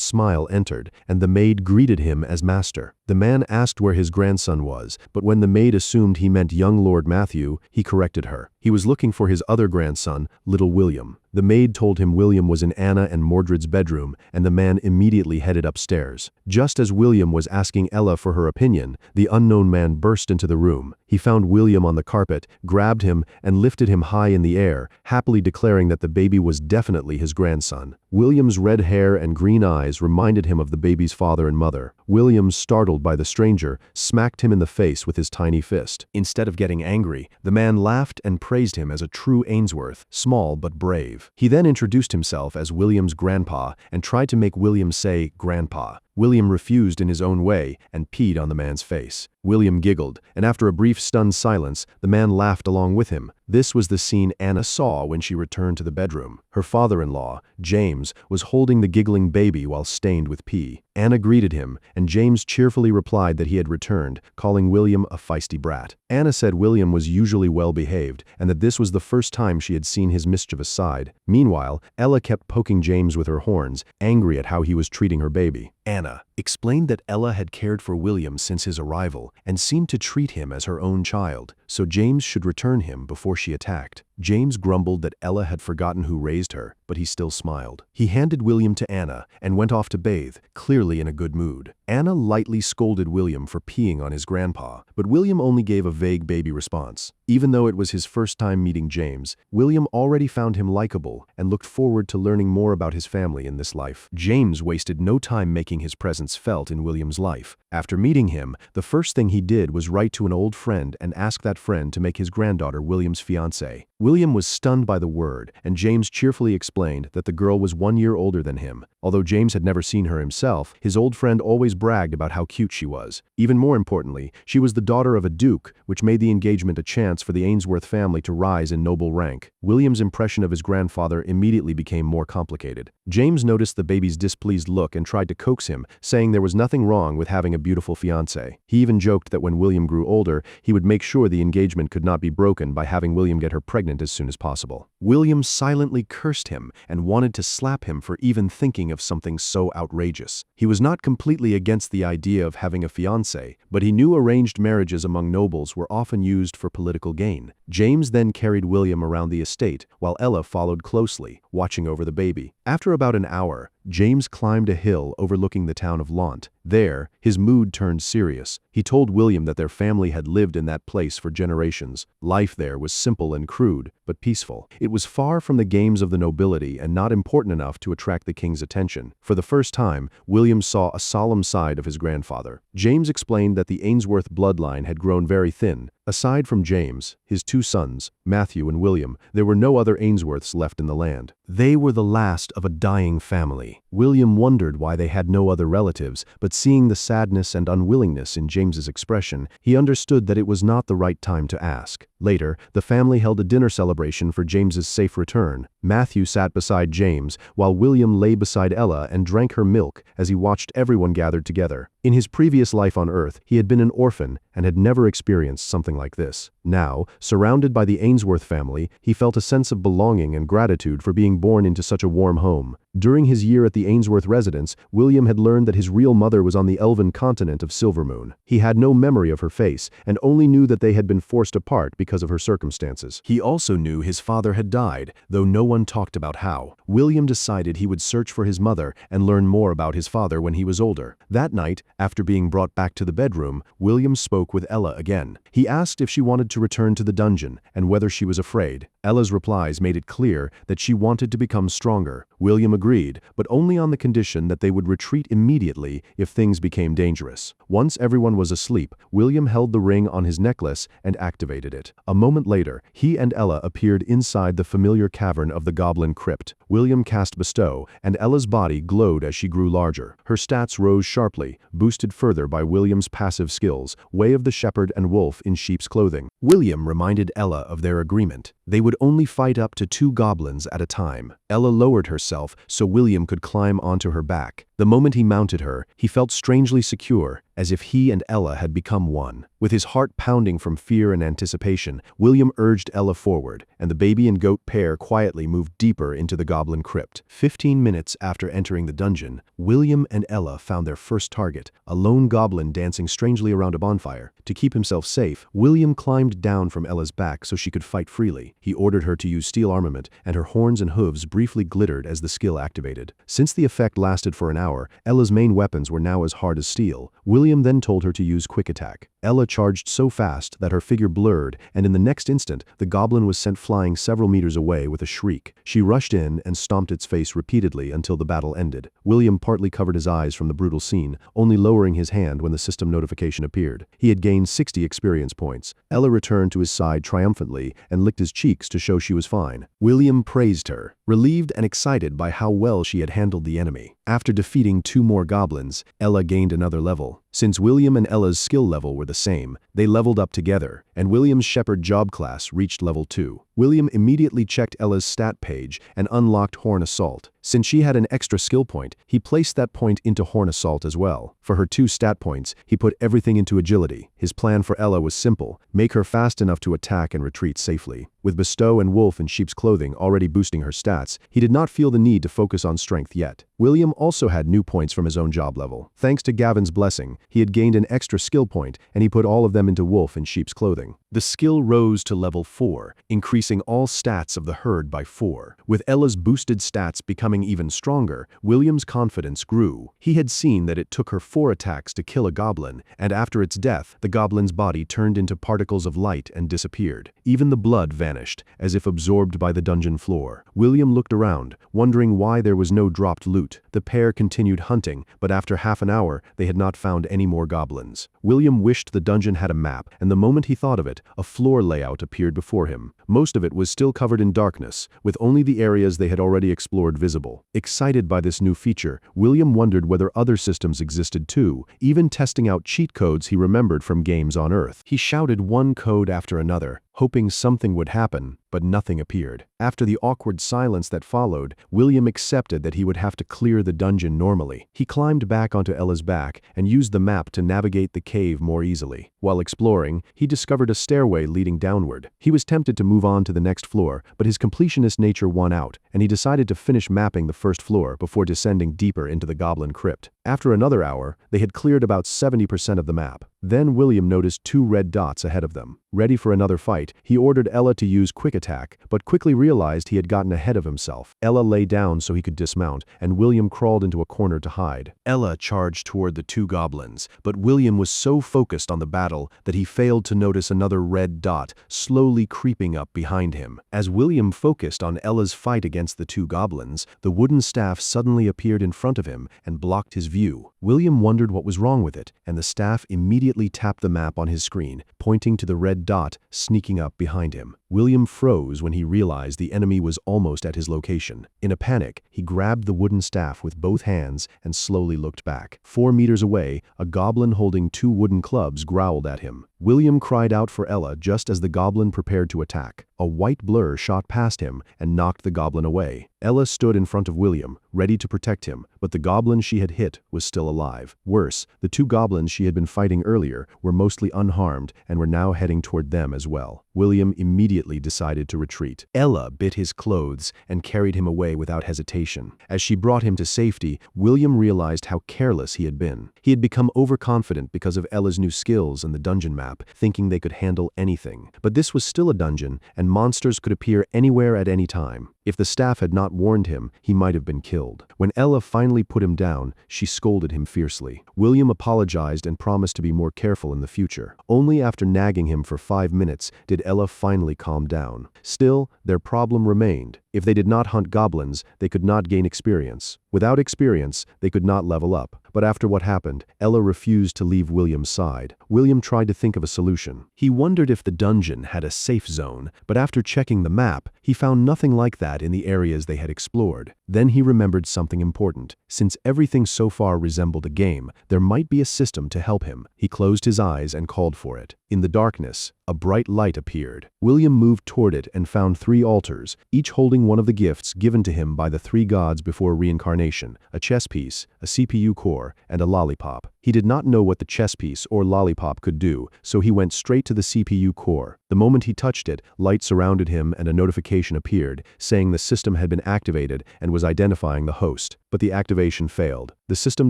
smile entered, and the maid greeted him as master. The man asked where his grandson was, but when the maid assumed he meant young Lord Matthew, he corrected her. He was looking for his other grandson, little William. The maid told him William was in Anna and Mordred's bedroom, and the man immediately headed upstairs. Just as William was asking Ella for her opinion, the unknown man burst into the room. He found William on the carpet, grabbed him, and lifted him high in the air, happily declaring that the baby was definitely his grandson. William's red hair and green eyes reminded him of the baby's father and mother. William, startled by the stranger, smacked him in the face with his tiny fist. Instead of getting angry, the man laughed and praised him as a true Ainsworth, small but brave. He then introduced himself as William's grandpa and tried to make William say grandpa. William refused in his own way and peed on the man's face. William giggled, and after a brief stunned silence, the man laughed along with him. This was the scene Anna saw when she returned to the bedroom. Her father-in-law, James, was holding the giggling baby while stained with pee. Anna greeted him, and James cheerfully replied that he had returned, calling William a feisty brat. Anna said William was usually well-behaved, and that this was the first time she had seen his mischievous side. Meanwhile, Ella kept poking James with her horns, angry at how he was treating her baby. Anna explained that Ella had cared for William since his arrival and seemed to treat him as her own child, so James should return him before she attacked. James grumbled that Ella had forgotten who raised her, but he still smiled. He handed William to Anna and went off to bathe, clearly in a good mood. Anna lightly scolded William for peeing on his grandpa, but William only gave a vague baby response. Even though it was his first time meeting James, William already found him likable and looked forward to learning more about his family in this life. James wasted no time making his presence felt in William's life. After meeting him, the first thing he did was write to an old friend and ask that friend to make his granddaughter William's fiancée. William was stunned by the word, and James cheerfully explained that the girl was 1 year older than him. Although James had never seen her himself, his old friend always bragged about how cute she was. Even more importantly, she was the daughter of a duke, which made the engagement a chance for the Ainsworth family to rise in noble rank. William's impression of his grandfather immediately became more complicated. James noticed the baby's displeased look and tried to coax him, saying there was nothing wrong with having a beautiful fiancée. He even joked that when William grew older, he would make sure the engagement could not be broken by having William get her pregnant as soon as possible. William silently cursed him and wanted to slap him for even thinking of something so outrageous. He was not completely against the idea of having a fiancée, but he knew arranged marriages among nobles were often used for political gain. James then carried William around the estate, while Ella followed closely, watching over the baby. After about an hour, James climbed a hill overlooking the town of Lant. There, his mood turned serious. He told William that their family had lived in that place for generations. Life there was simple and crude. but peaceful. It was far from the games of the nobility and not important enough to attract the king's attention. For the first time, William saw a solemn side of his grandfather. James explained that the Ainsworth bloodline had grown very thin. Aside from James, his two sons, Matthew and William, there were no other Ainsworths left in the land. They were the last of a dying family. William wondered why they had no other relatives, but seeing the sadness and unwillingness in James's expression, he understood that it was not the right time to ask. Later, the family held a dinner celebration for James's safe return. Matthew sat beside James, while William lay beside Ella and drank her milk as he watched everyone gathered together. In his previous life on Earth, he had been an orphan and had never experienced something like this. Now, surrounded by the Ainsworth family, he felt a sense of belonging and gratitude for being born into such a warm home. During his year at the Ainsworth residence, William had learned that his real mother was on the elven continent of Silvermoon. He had no memory of her face and only knew that they had been forced apart because of her circumstances. He also knew his father had died, though no one talked about how. William decided he would search for his mother and learn more about his father when he was older. That night, after being brought back to the bedroom, William spoke with Ella again. He asked if she wanted to return to the dungeon and whether she was afraid. Ella's replies made it clear that she wanted to become stronger. William agreed, but only on the condition that they would retreat immediately if things became dangerous. Once everyone was asleep, William held the ring on his necklace and activated it. A moment later, he and Ella appeared inside the familiar cavern of the Goblin Crypt. William cast Bestow, and Ella's body glowed as she grew larger. Her stats rose sharply, boosted further by William's passive skills, Way of the Shepherd and Wolf in sheep's clothing. William reminded Ella of their agreement. They would only fight up to 2 goblins at a time. Ella lowered herself so William could climb onto her back. The moment he mounted her, he felt strangely secure, as if he and Ella had become one. With his heart pounding from fear and anticipation, William urged Ella forward, and the baby and goat pair quietly moved deeper into the Goblin Crypt. 15 minutes after entering the dungeon, William and Ella found their first target, a lone goblin dancing strangely around a bonfire. To keep himself safe, William climbed down from Ella's back so she could fight freely. He ordered her to use steel armament, and her horns and hooves briefly glittered as the skill activated. Since the effect lasted for an hour, Ella's main weapons were now as hard as steel. William then told her to use quick attack. Ella charged so fast that her figure blurred, and in the next instant, the goblin was sent flying several meters away with a shriek. She rushed in and stomped its face repeatedly until the battle ended. William partly covered his eyes from the brutal scene, only lowering his hand when the system notification appeared. He had gained 60 experience points. Ella returned to his side triumphantly and licked his cheeks to show she was fine. William praised her, relieved and excited by how well she had handled the enemy. After defeating 2 more goblins, Ella gained another level. Since William and Ella's skill level were the same, they leveled up together, and William's Shepherd job class reached level 2. William immediately checked Ella's stat page and unlocked Horn Assault. Since she had an extra skill point, he placed that point into Horn Assault as well. For her 2 stat points, he put everything into Agility. His plan for Ella was simple: make her fast enough to attack and retreat safely. With Bestow and Wolf in sheep's clothing already boosting her stats, he did not feel the need to focus on strength yet. William also had new points from his own job level. Thanks to Gavin's blessing, he had gained an extra skill point, and he put all of them into Wolf in sheep's clothing. The skill rose to level 4, increasing all stats of the herd by 4. With Ella's boosted stats becoming even stronger, William's confidence grew. He had seen that it took her 4 attacks to kill a goblin, and after its death, the goblin's body turned into particles of light and disappeared. Even the blood vanished, as if absorbed by the dungeon floor. William looked around, wondering why there was no dropped loot. The pair continued hunting, but after half an hour, they had not found any more goblins. William wished the dungeon had a map, and the moment he thought of it, a floor layout appeared before him. Most of it was still covered in darkness, with only the areas they had already explored visible. Excited by this new feature, William wondered whether other systems existed too, even testing out cheat codes he remembered from games on Earth. He shouted one code after another, hoping something would happen, but nothing appeared. After the awkward silence that followed, William accepted that he would have to clear the dungeon normally. He climbed back onto Ella's back and used the map to navigate the cave more easily. While exploring, he discovered a stairway leading downward. He was tempted to move on to the next floor, but his completionist nature won out, and he decided to finish mapping the first floor before descending deeper into the Goblin Crypt. After another hour, they had cleared about 70% of the map. Then William noticed 2 red dots ahead of them. Ready for another fight, he ordered Ella to use quick attack, but quickly realized he had gotten ahead of himself. Ella lay down so he could dismount, and William crawled into a corner to hide. Ella charged toward the 2 goblins, but William was so focused on the battle that he failed to notice another red dot slowly creeping up behind him. As William focused on Ella's fight against the 2 goblins, the wooden staff suddenly appeared in front of him and blocked his view. William wondered what was wrong with it, and the staff immediately tapped the map on his screen, pointing to the red dot sneaking up behind him. William froze when he realized the enemy was almost at his location. In a panic, he grabbed the wooden staff with both hands and slowly looked back. 4 meters away, a goblin holding 2 wooden clubs growled at him. William cried out for Ella just as the goblin prepared to attack. A white blur shot past him and knocked the goblin away. Ella stood in front of William, ready to protect him, but the goblin she had hit was still alive. Worse, the 2 goblins she had been fighting earlier were mostly unharmed and were now heading toward them as well. William immediately decided to retreat. Ella bit his clothes and carried him away without hesitation. As she brought him to safety, William realized how careless he had been. He had become overconfident because of Ella's new skills and the dungeon map, thinking they could handle anything. But this was still a dungeon, and monsters could appear anywhere at any time. If the staff had not warned him, he might have been killed. When Ella finally put him down, she scolded him fiercely. William apologized and promised to be more careful in the future. Only after nagging him for 5 minutes did Ella finally calm down. Still, their problem remained. If they did not hunt goblins, they could not gain experience. Without experience, they could not level up. But after what happened, Ella refused to leave William's side. William tried to think of a solution. He wondered if the dungeon had a safe zone, but after checking the map, he found nothing like that in the areas they had explored. Then he remembered something important. Since everything so far resembled a game, there might be a system to help him. He closed his eyes and called for it. In the darkness, a bright light appeared. William moved toward it and found 3 altars, each holding one of the gifts given to him by the 3 gods before reincarnation: a chess piece, a CPU core, and a lollipop. He did not know what the chess piece or lollipop could do, so he went straight to the CPU core. The moment he touched it, light surrounded him and a notification appeared, saying the system had been activated and was identifying the host. But the activation failed. The system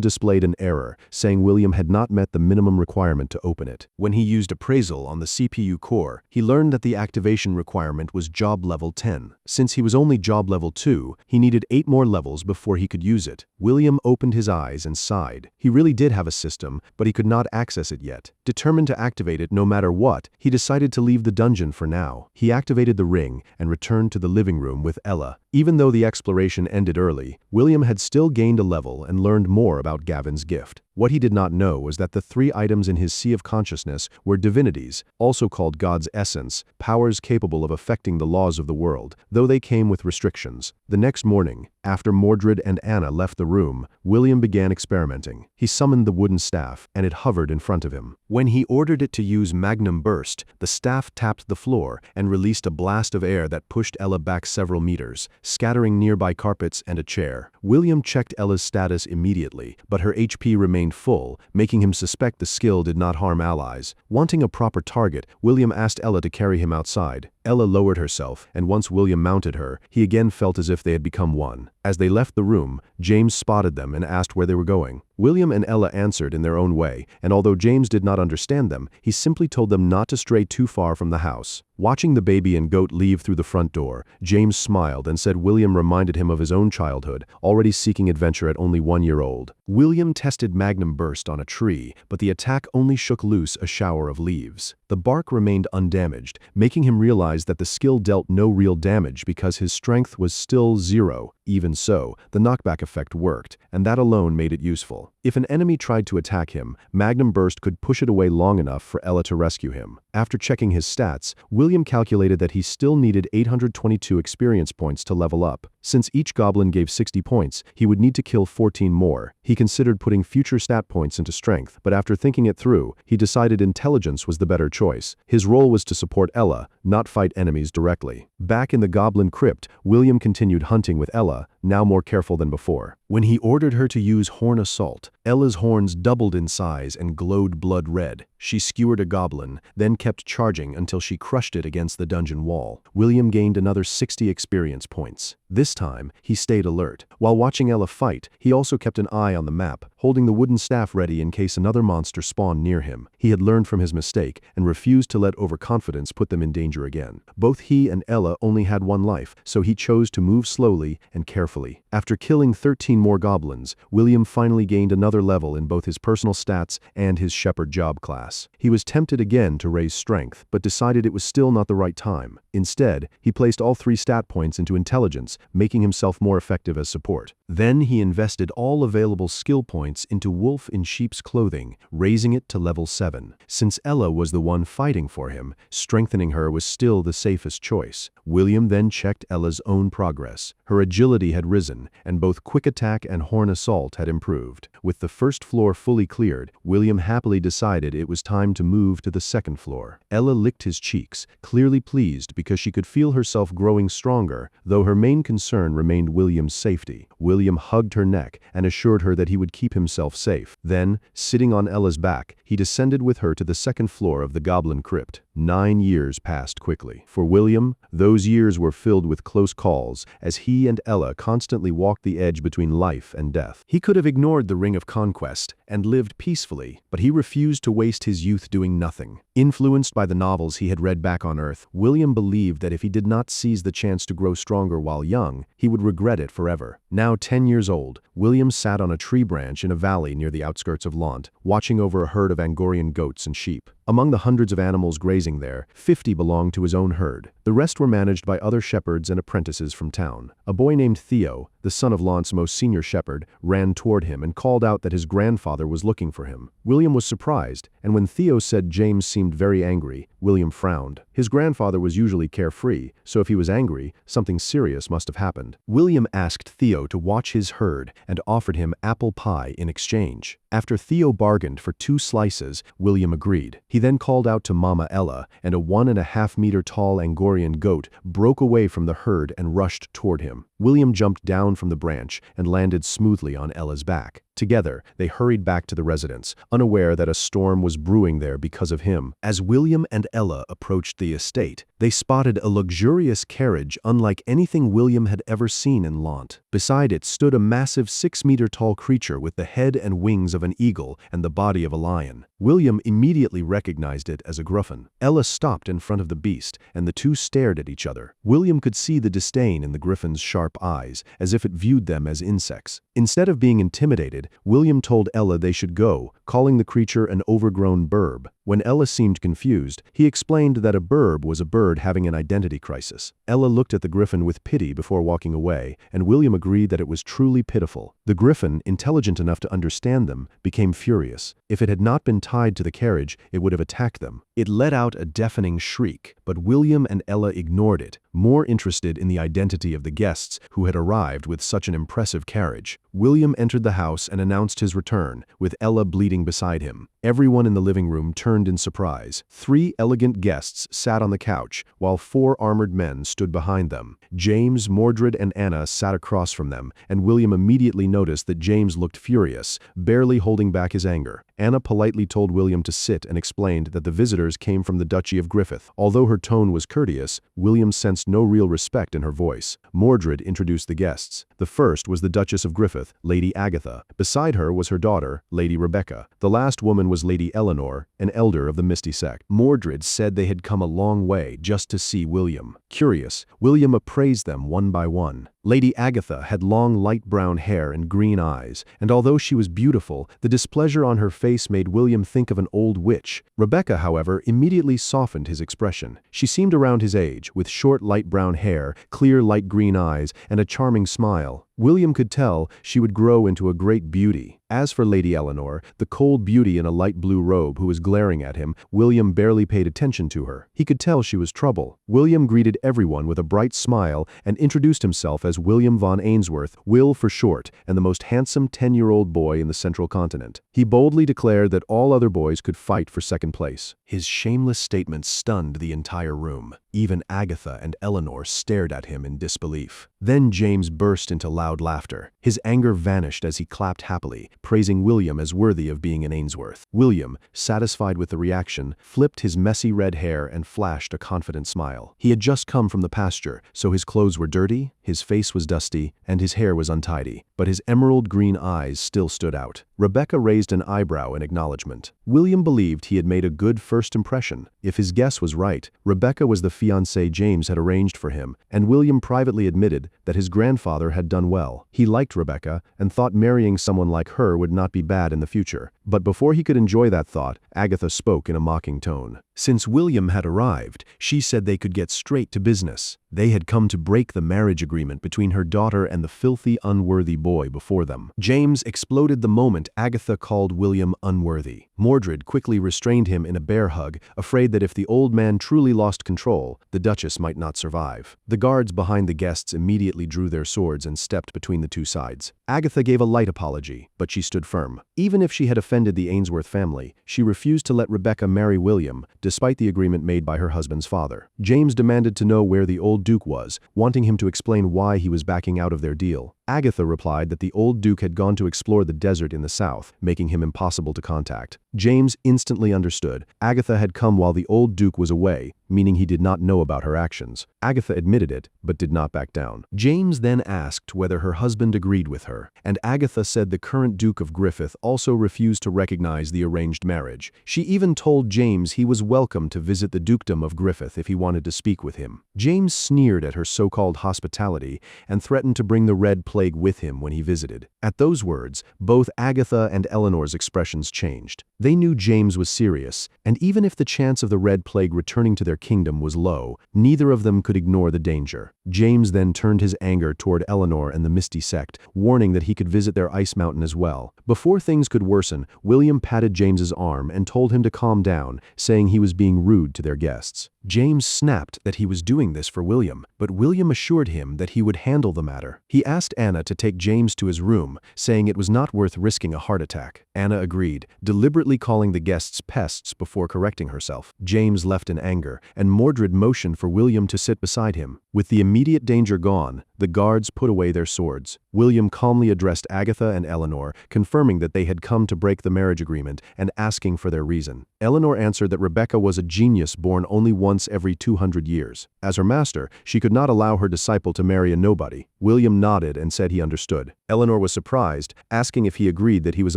displayed an error, saying William had not met the minimum requirement to open it. When he used appraisal on the CPU core, he learned that the activation requirement was job level 10. Since he was only job level 2, he needed 8 more levels before he could use it. William opened his eyes and sighed. He really did have a system, but he could not access it yet. Determined to activate it no matter what, he decided to leave the dungeon for now. He activated the ring and returned to the living room with Ella. Even though the exploration ended early, William had still gained a level and learned more about Gavin's gift. What he did not know was that the 3 items in his sea of consciousness were divinities, also called God's essence, powers capable of affecting the laws of the world, though they came with restrictions. The next morning, after Mordred and Anna left the room, William began experimenting. He summoned the wooden staff, and it hovered in front of him. When he ordered it to use Magnum Burst, the staff tapped the floor and released a blast of air that pushed Ella back several meters, scattering nearby carpets and a chair. William checked Ella's status immediately, but her HP remained full, making him suspect the skill did not harm allies. Wanting a proper target, William asked Ella to carry him outside. Ella lowered herself, and once William mounted her, he again felt as if they had become one. As they left the room, James spotted them and asked where they were going. William and Ella answered in their own way, and although James did not understand them, he simply told them not to stray too far from the house. Watching the baby and goat leave through the front door, James smiled and said William reminded him of his own childhood, already seeking adventure at only 1 year old. William tested Magnum Burst on a tree, but the attack only shook loose a shower of leaves. The bark remained undamaged, making him realize that the skill dealt no real damage because his strength was still 0. Even so, the knockback effect worked, and that alone made it useful. If an enemy tried to attack him, Magnum Burst could push it away long enough for Ella to rescue him. After checking his stats, William calculated that he still needed 822 experience points to level up. Since each goblin gave 60 points, he would need to kill 14 more. He considered putting future stat points into strength, but after thinking it through, he decided intelligence was the better choice. His role was to support Ella, not fight enemies directly. Back in the goblin crypt, William continued hunting with Ella, now more careful than before. When he ordered her to use Horn Assault, Ella's horns doubled in size and glowed blood red. She skewered a goblin, then kept charging until she crushed it against the dungeon wall. William gained another 60 experience points. This time, he stayed alert. While watching Ella fight, he also kept an eye on the map, holding the wooden staff ready in case another monster spawned near him. He had learned from his mistake and refused to let overconfidence put them in danger again. Both he and Ella only had one life, so he chose to move slowly and carefully. After killing 13 more goblins, William finally gained another level in both his personal stats and his shepherd job class. He was tempted again to raise strength, but decided it was still not the right time. Instead, he placed all 3 stat points into intelligence, making himself more effective as support. Then he invested all available skill points into Wolf in Sheep's Clothing, raising it to level 7. Since Ella was the one fighting for him, strengthening her was still the safest choice. William then checked Ella's own progress. Her agility had risen, and both quick attack and horn assault had improved. With the first floor fully cleared, William happily decided it was time to move to the second floor. Ella licked his cheeks, clearly pleased because she could feel herself growing stronger, though her main concern remained William's safety. William hugged her neck and assured her that he would keep himself safe. Then, sitting on Ella's back, he descended with her to the second floor of the Goblin Crypt. 9 years passed quickly. For William, those years were filled with close calls, as he and Ella constantly walked the edge between life and death. He could have ignored the Ring of Conquest and lived peacefully, but he refused to waste his youth doing nothing. Influenced by the novels he had read back on Earth, William believed that if he did not seize the chance to grow stronger while young, he would regret it forever. Now 10 years old, William sat on a tree branch in a valley near the outskirts of Lant, watching over a herd of Angorian goats and sheep. Among the hundreds of animals grazing there, 50 belonged to his own herd. The rest were managed by other shepherds and apprentices from town. A boy named Theo, the son of Lant's most senior shepherd, ran toward him and called out that his grandfather was looking for him. William was surprised, and when Theo said James seemed very angry, William frowned. His grandfather was usually carefree, so if he was angry, something serious must have happened. William asked Theo to watch his herd and offered him apple pie in exchange. After Theo bargained for 2 slices, William agreed. He then called out to Mama Ella, and a 1.5-meter tall Angorian goat broke away from the herd and rushed toward him. William jumped down from the branch and landed smoothly on Ella's back. Together, they hurried back to the residence, unaware that a storm was brewing there because of him. As William and Ella approached the estate, they spotted a luxurious carriage unlike anything William had ever seen in Lant. Beside it stood a massive 6-meter-tall creature with the head and wings of an eagle and the body of a lion. William immediately recognized it as a griffin. Ella stopped in front of the beast, and the two stared at each other. William could see the disdain in the griffin's sharp eyes, as if it viewed them as insects. Instead of being intimidated, William told Ella they should go, calling the creature an overgrown burb. When Ella seemed confused, he explained that a burb was a bird having an identity crisis. Ella looked at the griffin with pity before walking away, and William agreed that it was truly pitiful. The griffin, intelligent enough to understand them, became furious. If it had not been tied to the carriage, it would have attacked them. It let out a deafening shriek, but William and Ella ignored it, more interested in the identity of the guests who had arrived with such an impressive carriage. William entered the house and announced his return, with Ella bleeding beside him. Everyone in the living room turned in surprise. 3 elegant guests sat on the couch, while 4 armored men stood behind them. James, Mordred, and Anna sat across from them, and William immediately noticed that James looked furious, barely holding back his anger. Anna politely told William to sit and explained that the visitors came from the Duchy of Griffith. Although her tone was courteous, William sensed no real respect in her voice. Mordred introduced the guests. The first was the Duchess of Griffith, Lady Agatha. Beside her was her daughter, Lady Rebecca. The last woman was Lady Eleanor, an elder of the Misty sect. Mordred said they had come a long way just to see William. Curious, William appraised them one by one. Lady Agatha had long light brown hair and green eyes, and although she was beautiful, the displeasure on her face made William think of an old witch. Rebecca, however, immediately softened his expression. She seemed around his age, with short light brown hair, clear light green eyes, and a charming smile. William could tell she would grow into a great beauty. As for Lady Eleanor, the cold beauty in a light blue robe who was glaring at him, William barely paid attention to her. He could tell she was trouble. William greeted everyone with a bright smile and introduced himself as William von Ainsworth, Will for short, and the most handsome 10-year-old boy in the central continent. He boldly declared that all other boys could fight for second place. His shameless statement stunned the entire room. Even Agatha and Eleanor stared at him in disbelief. Then James burst into loud laughter. His anger vanished as he clapped happily, praising William as worthy of being an Ainsworth. William, satisfied with the reaction, flipped his messy red hair and flashed a confident smile. He had just come from the pasture, so his clothes were dirty, his face was dusty, and his hair was untidy, but his emerald green eyes still stood out. Rebecca raised an eyebrow in acknowledgement. William believed he had made a good first impression. If his guess was right, Rebecca was the fiancée James had arranged for him, and William privately admitted that his grandfather had done well. He liked Rebecca and thought marrying someone like her would not be bad in the future. But before he could enjoy that thought, Agatha spoke in a mocking tone. Since William had arrived, she said they could get straight to business. They had come to break the marriage agreement between her daughter and the filthy, unworthy boy before them. James exploded the moment Agatha called William unworthy. Mordred quickly restrained him in a bear hug, afraid that if the old man truly lost control, the Duchess might not survive. The guards behind the guests immediately drew their swords and stepped between the two sides. Agatha gave a light apology, but she stood firm. Even if she had offended the Ainsworth family, she refused to let Rebecca marry William, despite the agreement made by her husband's father. James demanded to know where the old Duke was, wanting him to explain why he was backing out of their deal. Agatha replied that the old Duke had gone to explore the desert in the south, making him impossible to contact. James instantly understood. Agatha had come while the old Duke was away, meaning he did not know about her actions. Agatha admitted it, but did not back down. James then asked whether her husband agreed with her, and Agatha said the current Duke of Griffith also refused to recognize the arranged marriage. She even told James he was welcome to visit the Dukedom of Griffith if he wanted to speak with him. James sneered at her so-called hospitality and threatened to bring the Red Plague with him when he visited. At those words, both Agatha and Eleanor's expressions changed. They knew James was serious, and even if the chance of the Red Plague returning to their kingdom was low, neither of them could ignore the danger. James then turned his anger toward Eleanor and the Misty Sect, warning that he could visit their ice mountain as well. Before things could worsen, William patted James's arm and told him to calm down, saying he was being rude to their guests. James snapped that he was doing this for William, but William assured him that he would handle the matter. He asked Anna to take James to his room, saying it was not worth risking a heart attack. Anna agreed, deliberately calling the guests pests before correcting herself. James left in anger, and Mordred motioned for William to sit beside him. With the immediate danger gone, the guards put away their swords. William calmly addressed Agatha and Eleanor, confirming that they had come to break the marriage agreement and asking for their reason. Eleanor answered that Rebecca was a genius born only once every 200 years. As her master, she could not allow her disciple to marry a nobody. William nodded and said he understood. Eleanor was surprised, asking if he agreed that he was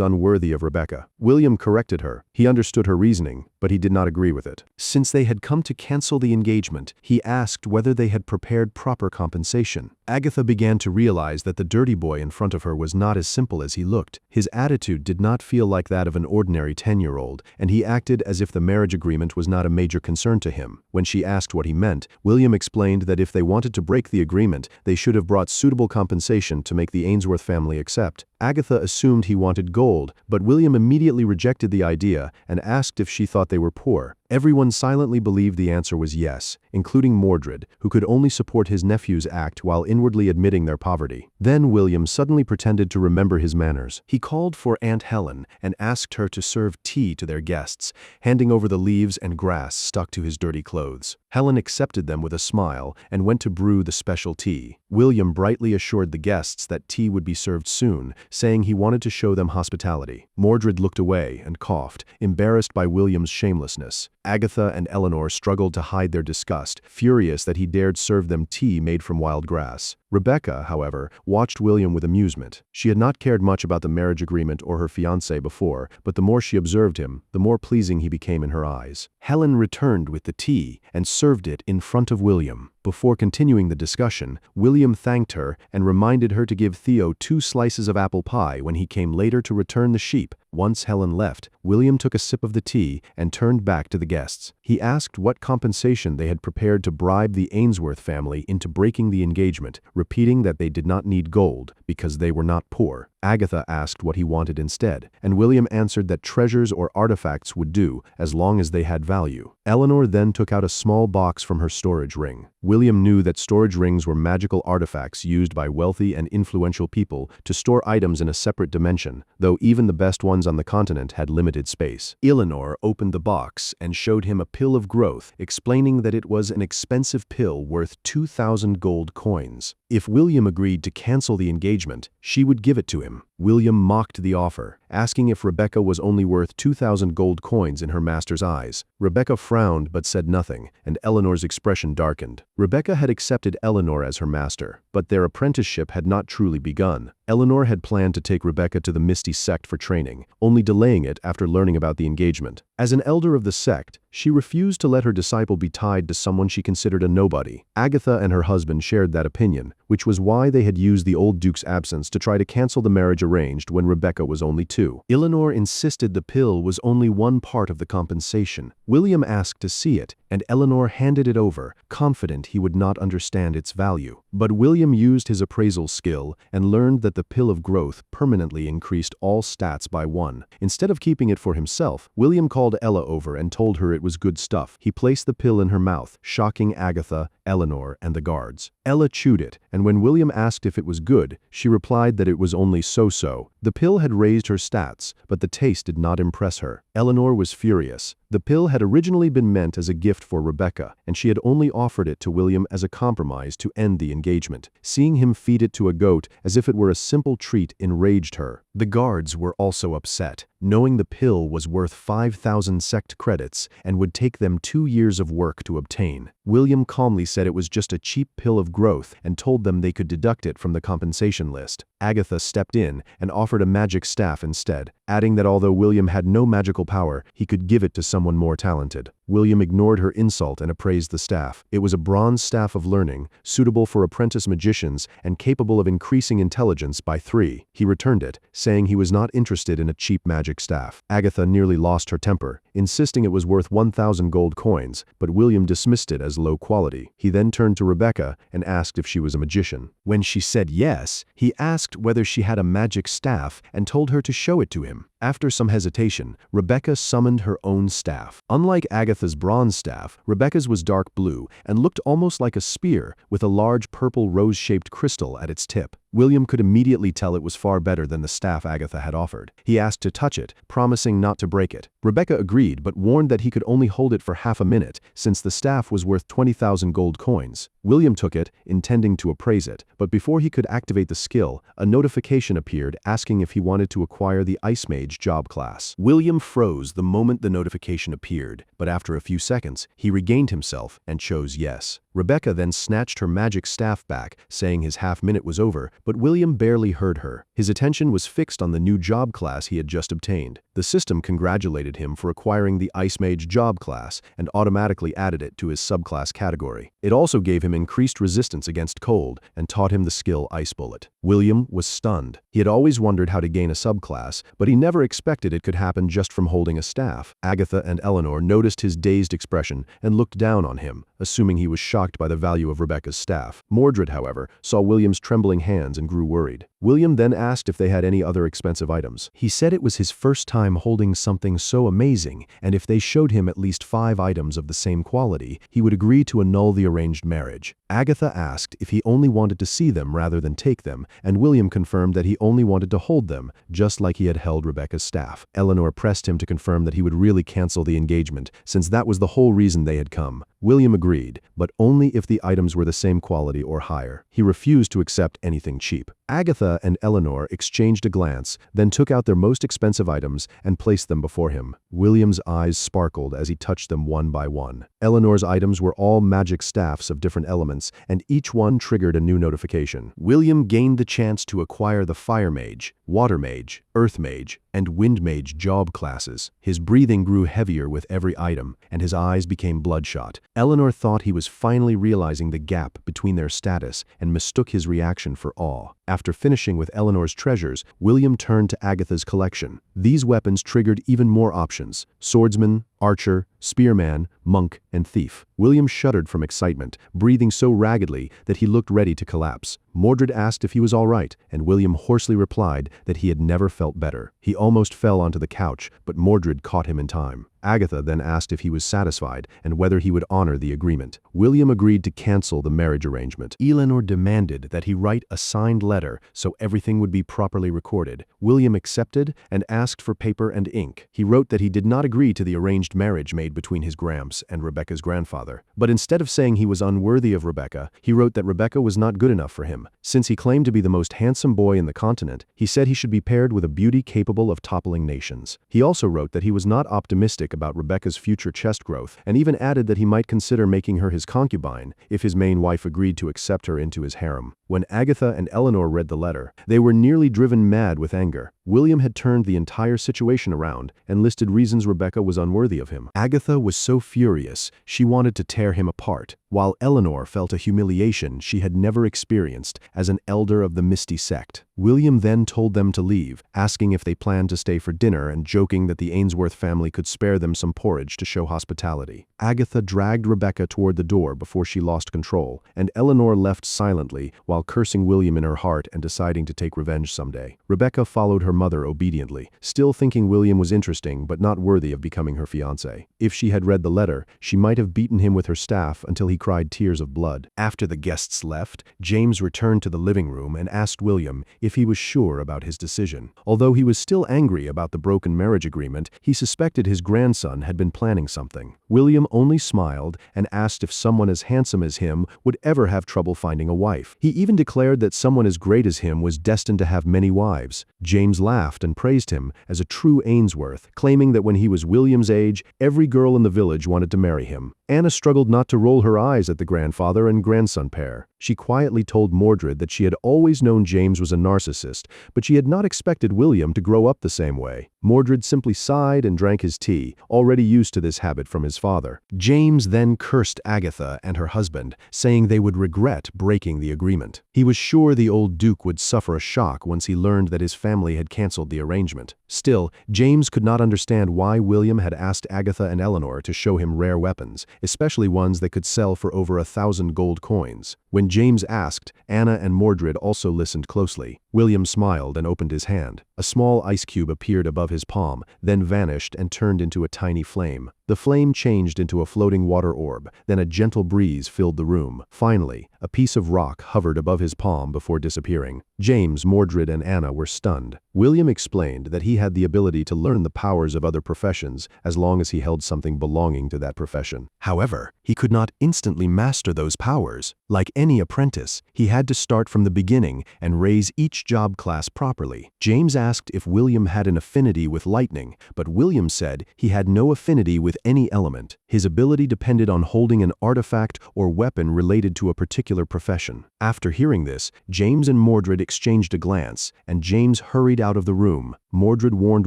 unworthy of Rebecca. William corrected her. He understood her reasoning, but he did not agree with it. Since they had come to cancel the engagement, he asked whether they had prepared proper compensation. Agatha began to realize that the dirty boy in front of her was not as simple as he looked. His attitude did not feel like that of an ordinary 10-year-old, and he acted as if the marriage agreement was not a major concern to him. When she asked what he meant, William explained that if they wanted to break the agreement, they should have brought suitable compensation to make the Ainsworth family accept. Agatha assumed he wanted gold, but William immediately rejected the idea and asked if she thought they were poor. Everyone silently believed the answer was yes, including Mordred, who could only support his nephew's act while inwardly admitting their poverty. Then William suddenly pretended to remember his manners. He called for Aunt Helen and asked her to serve tea to their guests, handing over the leaves and grass stuck to his dirty clothes. Helen accepted them with a smile and went to brew the special tea. William brightly assured the guests that tea would be served soon, saying he wanted to show them hospitality. Mordred looked away and coughed, embarrassed by William's shamelessness. Agatha and Eleanor struggled to hide their disgust, furious that he dared serve them tea made from wild grass. Rebecca, however, watched William with amusement. She had not cared much about the marriage agreement or her fiancé before, but the more she observed him, the more pleasing he became in her eyes. Helen returned with the tea and served it in front of William. Before continuing the discussion, William thanked her and reminded her to give Theo 2 slices of apple pie when he came later to return the sheep. Once Helen left, William took a sip of the tea and turned back to the guests. He asked what compensation they had prepared to bribe the Ainsworth family into breaking the engagement, repeating that they did not need gold because they were not poor. Agatha asked what he wanted instead, and William answered that treasures or artifacts would do as long as they had value. Eleanor then took out a small box from her storage ring. William knew that storage rings were magical artifacts used by wealthy and influential people to store items in a separate dimension, though even the best ones on the continent had limited space. Eleanor opened the box and showed him a pill of growth, explaining that it was an expensive pill worth 2,000 gold coins. If William agreed to cancel the engagement, she would give it to him. William mocked the offer, asking if Rebecca was only worth 2,000 gold coins in her master's eyes. Rebecca frowned but said nothing, and Eleanor's expression darkened. Rebecca had accepted Eleanor as her master, but their apprenticeship had not truly begun. Eleanor had planned to take Rebecca to the Misty sect for training, only delaying it after learning about the engagement. As an elder of the sect, she refused to let her disciple be tied to someone she considered a nobody. Agatha and her husband shared that opinion, which was why they had used the old duke's absence to try to cancel the marriage arranged when Rebecca was only 2. Eleanor insisted the pill was only one part of the compensation. William asked to see it, and Eleanor handed it over, confident he would not understand its value. But William used his appraisal skill and learned that the pill of growth permanently increased all stats by 1. Instead of keeping it for himself, William called Ella over and told her it was good stuff. He placed the pill in her mouth, shocking Agatha, Eleanor, and the guards. Ella chewed it, and when William asked if it was good, she replied that it was only so-so. The pill had raised her stats, but the taste did not impress her. Eleanor was furious. The pill had originally been meant as a gift for Rebecca, and she had only offered it to William as a compromise to end the engagement. Seeing him feed it to a goat as if it were a simple treat enraged her. The guards were also upset, knowing the pill was worth 5,000 sect credits and would take them 2 years of work to obtain. William calmly said it was just a cheap pill of growth and told them they could deduct it from the compensation list. Agatha stepped in and offered a magic staff instead, adding that although William had no magical power, he could give it to someone more talented. William ignored her insult and appraised the staff. It was a bronze staff of learning, suitable for apprentice magicians and capable of increasing intelligence by 3. He returned it, saying he was not interested in a cheap magic staff. Agatha nearly lost her temper, insisting it was worth 1,000 gold coins, but William dismissed it as low quality. He then turned to Rebecca and asked if she was a magician. When she said yes, he asked whether she had a magic staff and told her to show it to him. After some hesitation, Rebecca summoned her own staff. Unlike Agatha's bronze staff, Rebecca's was dark blue and looked almost like a spear with a large purple rose-shaped crystal at its tip. William could immediately tell it was far better than the staff Agatha had offered. He asked to touch it, promising not to break it. Rebecca agreed, but warned that he could only hold it for half a minute, since the staff was worth 20,000 gold coins. William took it, intending to appraise it, but before he could activate the skill, a notification appeared asking if he wanted to acquire the Ice Mage job class. William froze the moment the notification appeared, but after a few seconds, he regained himself and chose yes. Rebecca then snatched her magic staff back, saying his half-minute was over, but William barely heard her. His attention was fixed on the new job class he had just obtained. The system congratulated him for acquiring the Ice Mage job class and automatically added it to his subclass category. It also gave him increased resistance against cold and taught him the skill Ice Bullet. William was stunned. He had always wondered how to gain a subclass, but he never expected it could happen just from holding a staff. Agatha and Eleanor noticed his dazed expression and looked down on him, assuming he was shocked by the value of Rebecca's staff. Mordred, however, saw William's trembling hands and grew worried. William then asked if they had any other expensive items. He said it was his first time holding something so amazing, and if they showed him at least 5 items of the same quality, he would agree to annul the arranged marriage. Agatha asked if he only wanted to see them rather than take them, and William confirmed that he only wanted to hold them, just like he had held Rebecca's staff. Eleanor pressed him to confirm that he would really cancel the engagement, since that was the whole reason they had come. William agreed, but only if the items were the same quality or higher. He refused to accept anything cheap. Agatha and Eleanor exchanged a glance, then took out their most expensive items and placed them before him. William's eyes sparkled as he touched them one by one. Eleanor's items were all magic staffs of different elements, and each one triggered a new notification. William gained the chance to acquire the Fire Mage, Water Mage, Earth Mage, and Wind Mage job classes. His breathing grew heavier with every item, and his eyes became bloodshot. Eleanor thought he was finally realizing the gap between their status and mistook his reaction for awe. After finishing with Eleanor's treasures, William turned to Agatha's collection. These weapons triggered even more options: swordsman, archer, spearman, monk, and thief. William shuddered from excitement, breathing so raggedly that he looked ready to collapse. Mordred asked if he was all right, and William hoarsely replied that he had never felt better. He almost fell onto the couch, but Mordred caught him in time. Agatha then asked if he was satisfied and whether he would honor the agreement. William agreed to cancel the marriage arrangement. Eleanor demanded that he write a signed letter so everything would be properly recorded. William accepted and asked for paper and ink. He wrote that he did not agree to the arranged marriage made between his Gramps and Rebecca's grandfather. But instead of saying he was unworthy of Rebecca, he wrote that Rebecca was not good enough for him. Since he claimed to be the most handsome boy in the continent, he said he should be paired with a beauty capable of toppling nations. He also wrote that he was not optimistic about Rebecca's future chest growth, and even added that he might consider making her his concubine if his main wife agreed to accept her into his harem. When Agatha and Eleanor read the letter, they were nearly driven mad with anger. William had turned the entire situation around and listed reasons Rebecca was unworthy of him. Agatha was so furious, she wanted to tear him apart, while Eleanor felt a humiliation she had never experienced as an elder of the Misty sect. William then told them to leave, asking if they planned to stay for dinner and joking that the Ainsworth family could spare them some porridge to show hospitality. Agatha dragged Rebecca toward the door before she lost control, and Eleanor left silently while cursing William in her heart and deciding to take revenge someday. Rebecca followed her mother obediently, still thinking William was interesting but not worthy of becoming her fiancé. If she had read the letter, she might have beaten him with her staff until he cried tears of blood. After the guests left, James returned to the living room and asked William if he was sure about his decision. Although he was still angry about the broken marriage agreement, he suspected his grandson had been planning something. William only smiled and asked if someone as handsome as him would ever have trouble finding a wife. He even declared that someone as great as him was destined to have many wives. James laughed and praised him as a true Ainsworth, claiming that when he was William's age, every girl in the village wanted to marry him. Anna struggled not to roll her eyes at the grandfather and grandson pair. She quietly told Mordred that she had always known James was a narcissist, but she had not expected William to grow up the same way. Mordred simply sighed and drank his tea, already used to this habit from his father. James then cursed Agatha and her husband, saying they would regret breaking the agreement. He was sure the old Duke would suffer a shock once he learned that his family had canceled the arrangement. Still, James could not understand why William had asked Agatha and Eleanor to show him rare weapons, especially ones that could sell for over 1,000 gold coins. When James asked, Anna and Mordred also listened closely. William smiled and opened his hand. A small ice cube appeared above his palm, then vanished and turned into a tiny flame. The flame changed into a floating water orb, then a gentle breeze filled the room. Finally, a piece of rock hovered above his palm before disappearing. James, Mordred, and Anna were stunned. William explained that he had the ability to learn the powers of other professions as long as he held something belonging to that profession. However, he could not instantly master those powers. Like any apprentice, he had to start from the beginning and raise each job class properly. James asked if William had an affinity with lightning, but William said he had no affinity with any element. His ability depended on holding an artifact or weapon related to a particular profession. After hearing this, James and Mordred exchanged a glance, and James hurried out of the room. Mordred warned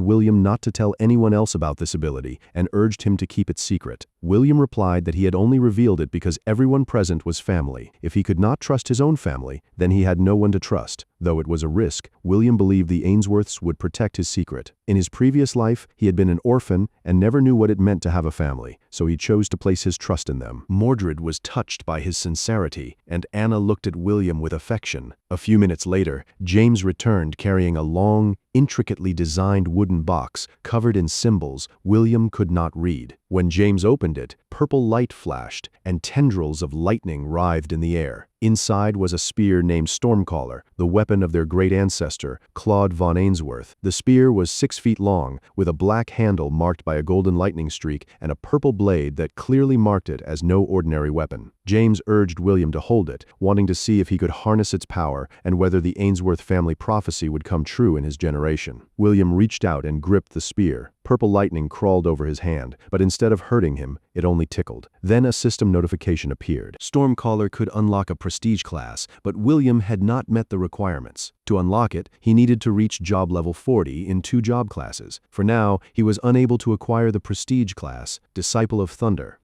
William not to tell anyone else about this ability and urged him to keep it secret. William replied that he had only revealed it because everyone present was family. If he could not trust his own family, then he had no one to trust. Though it was a risk, William believed the Ainsworths would protect his secret. In his previous life, he had been an orphan and never knew what it meant to have a family, so he chose to place his trust in them. Mordred was touched by his sincerity, and Anna looked at William with affection. A few minutes later, James returned carrying a long, intricately designed wooden box covered in symbols William could not read. When James opened it, purple light flashed, and tendrils of lightning writhed in the air. Inside was a spear named Stormcaller, the weapon of their great ancestor, Claude von Ainsworth. The spear was 6 feet long, with a black handle marked by a golden lightning streak and a purple blade that clearly marked it as no ordinary weapon. James urged William to hold it, wanting to see if he could harness its power and whether the Ainsworth family prophecy would come true in his generation. William reached out and gripped the spear. Purple lightning crawled over his hand, but instead of hurting him, it only tickled. Then a system notification appeared. Stormcaller could unlock a prestige class, but William had not met the requirements. To unlock it, he needed to reach job level 40 in 2 job classes. For now, he was unable to acquire the prestige class, Disciple of Thunder.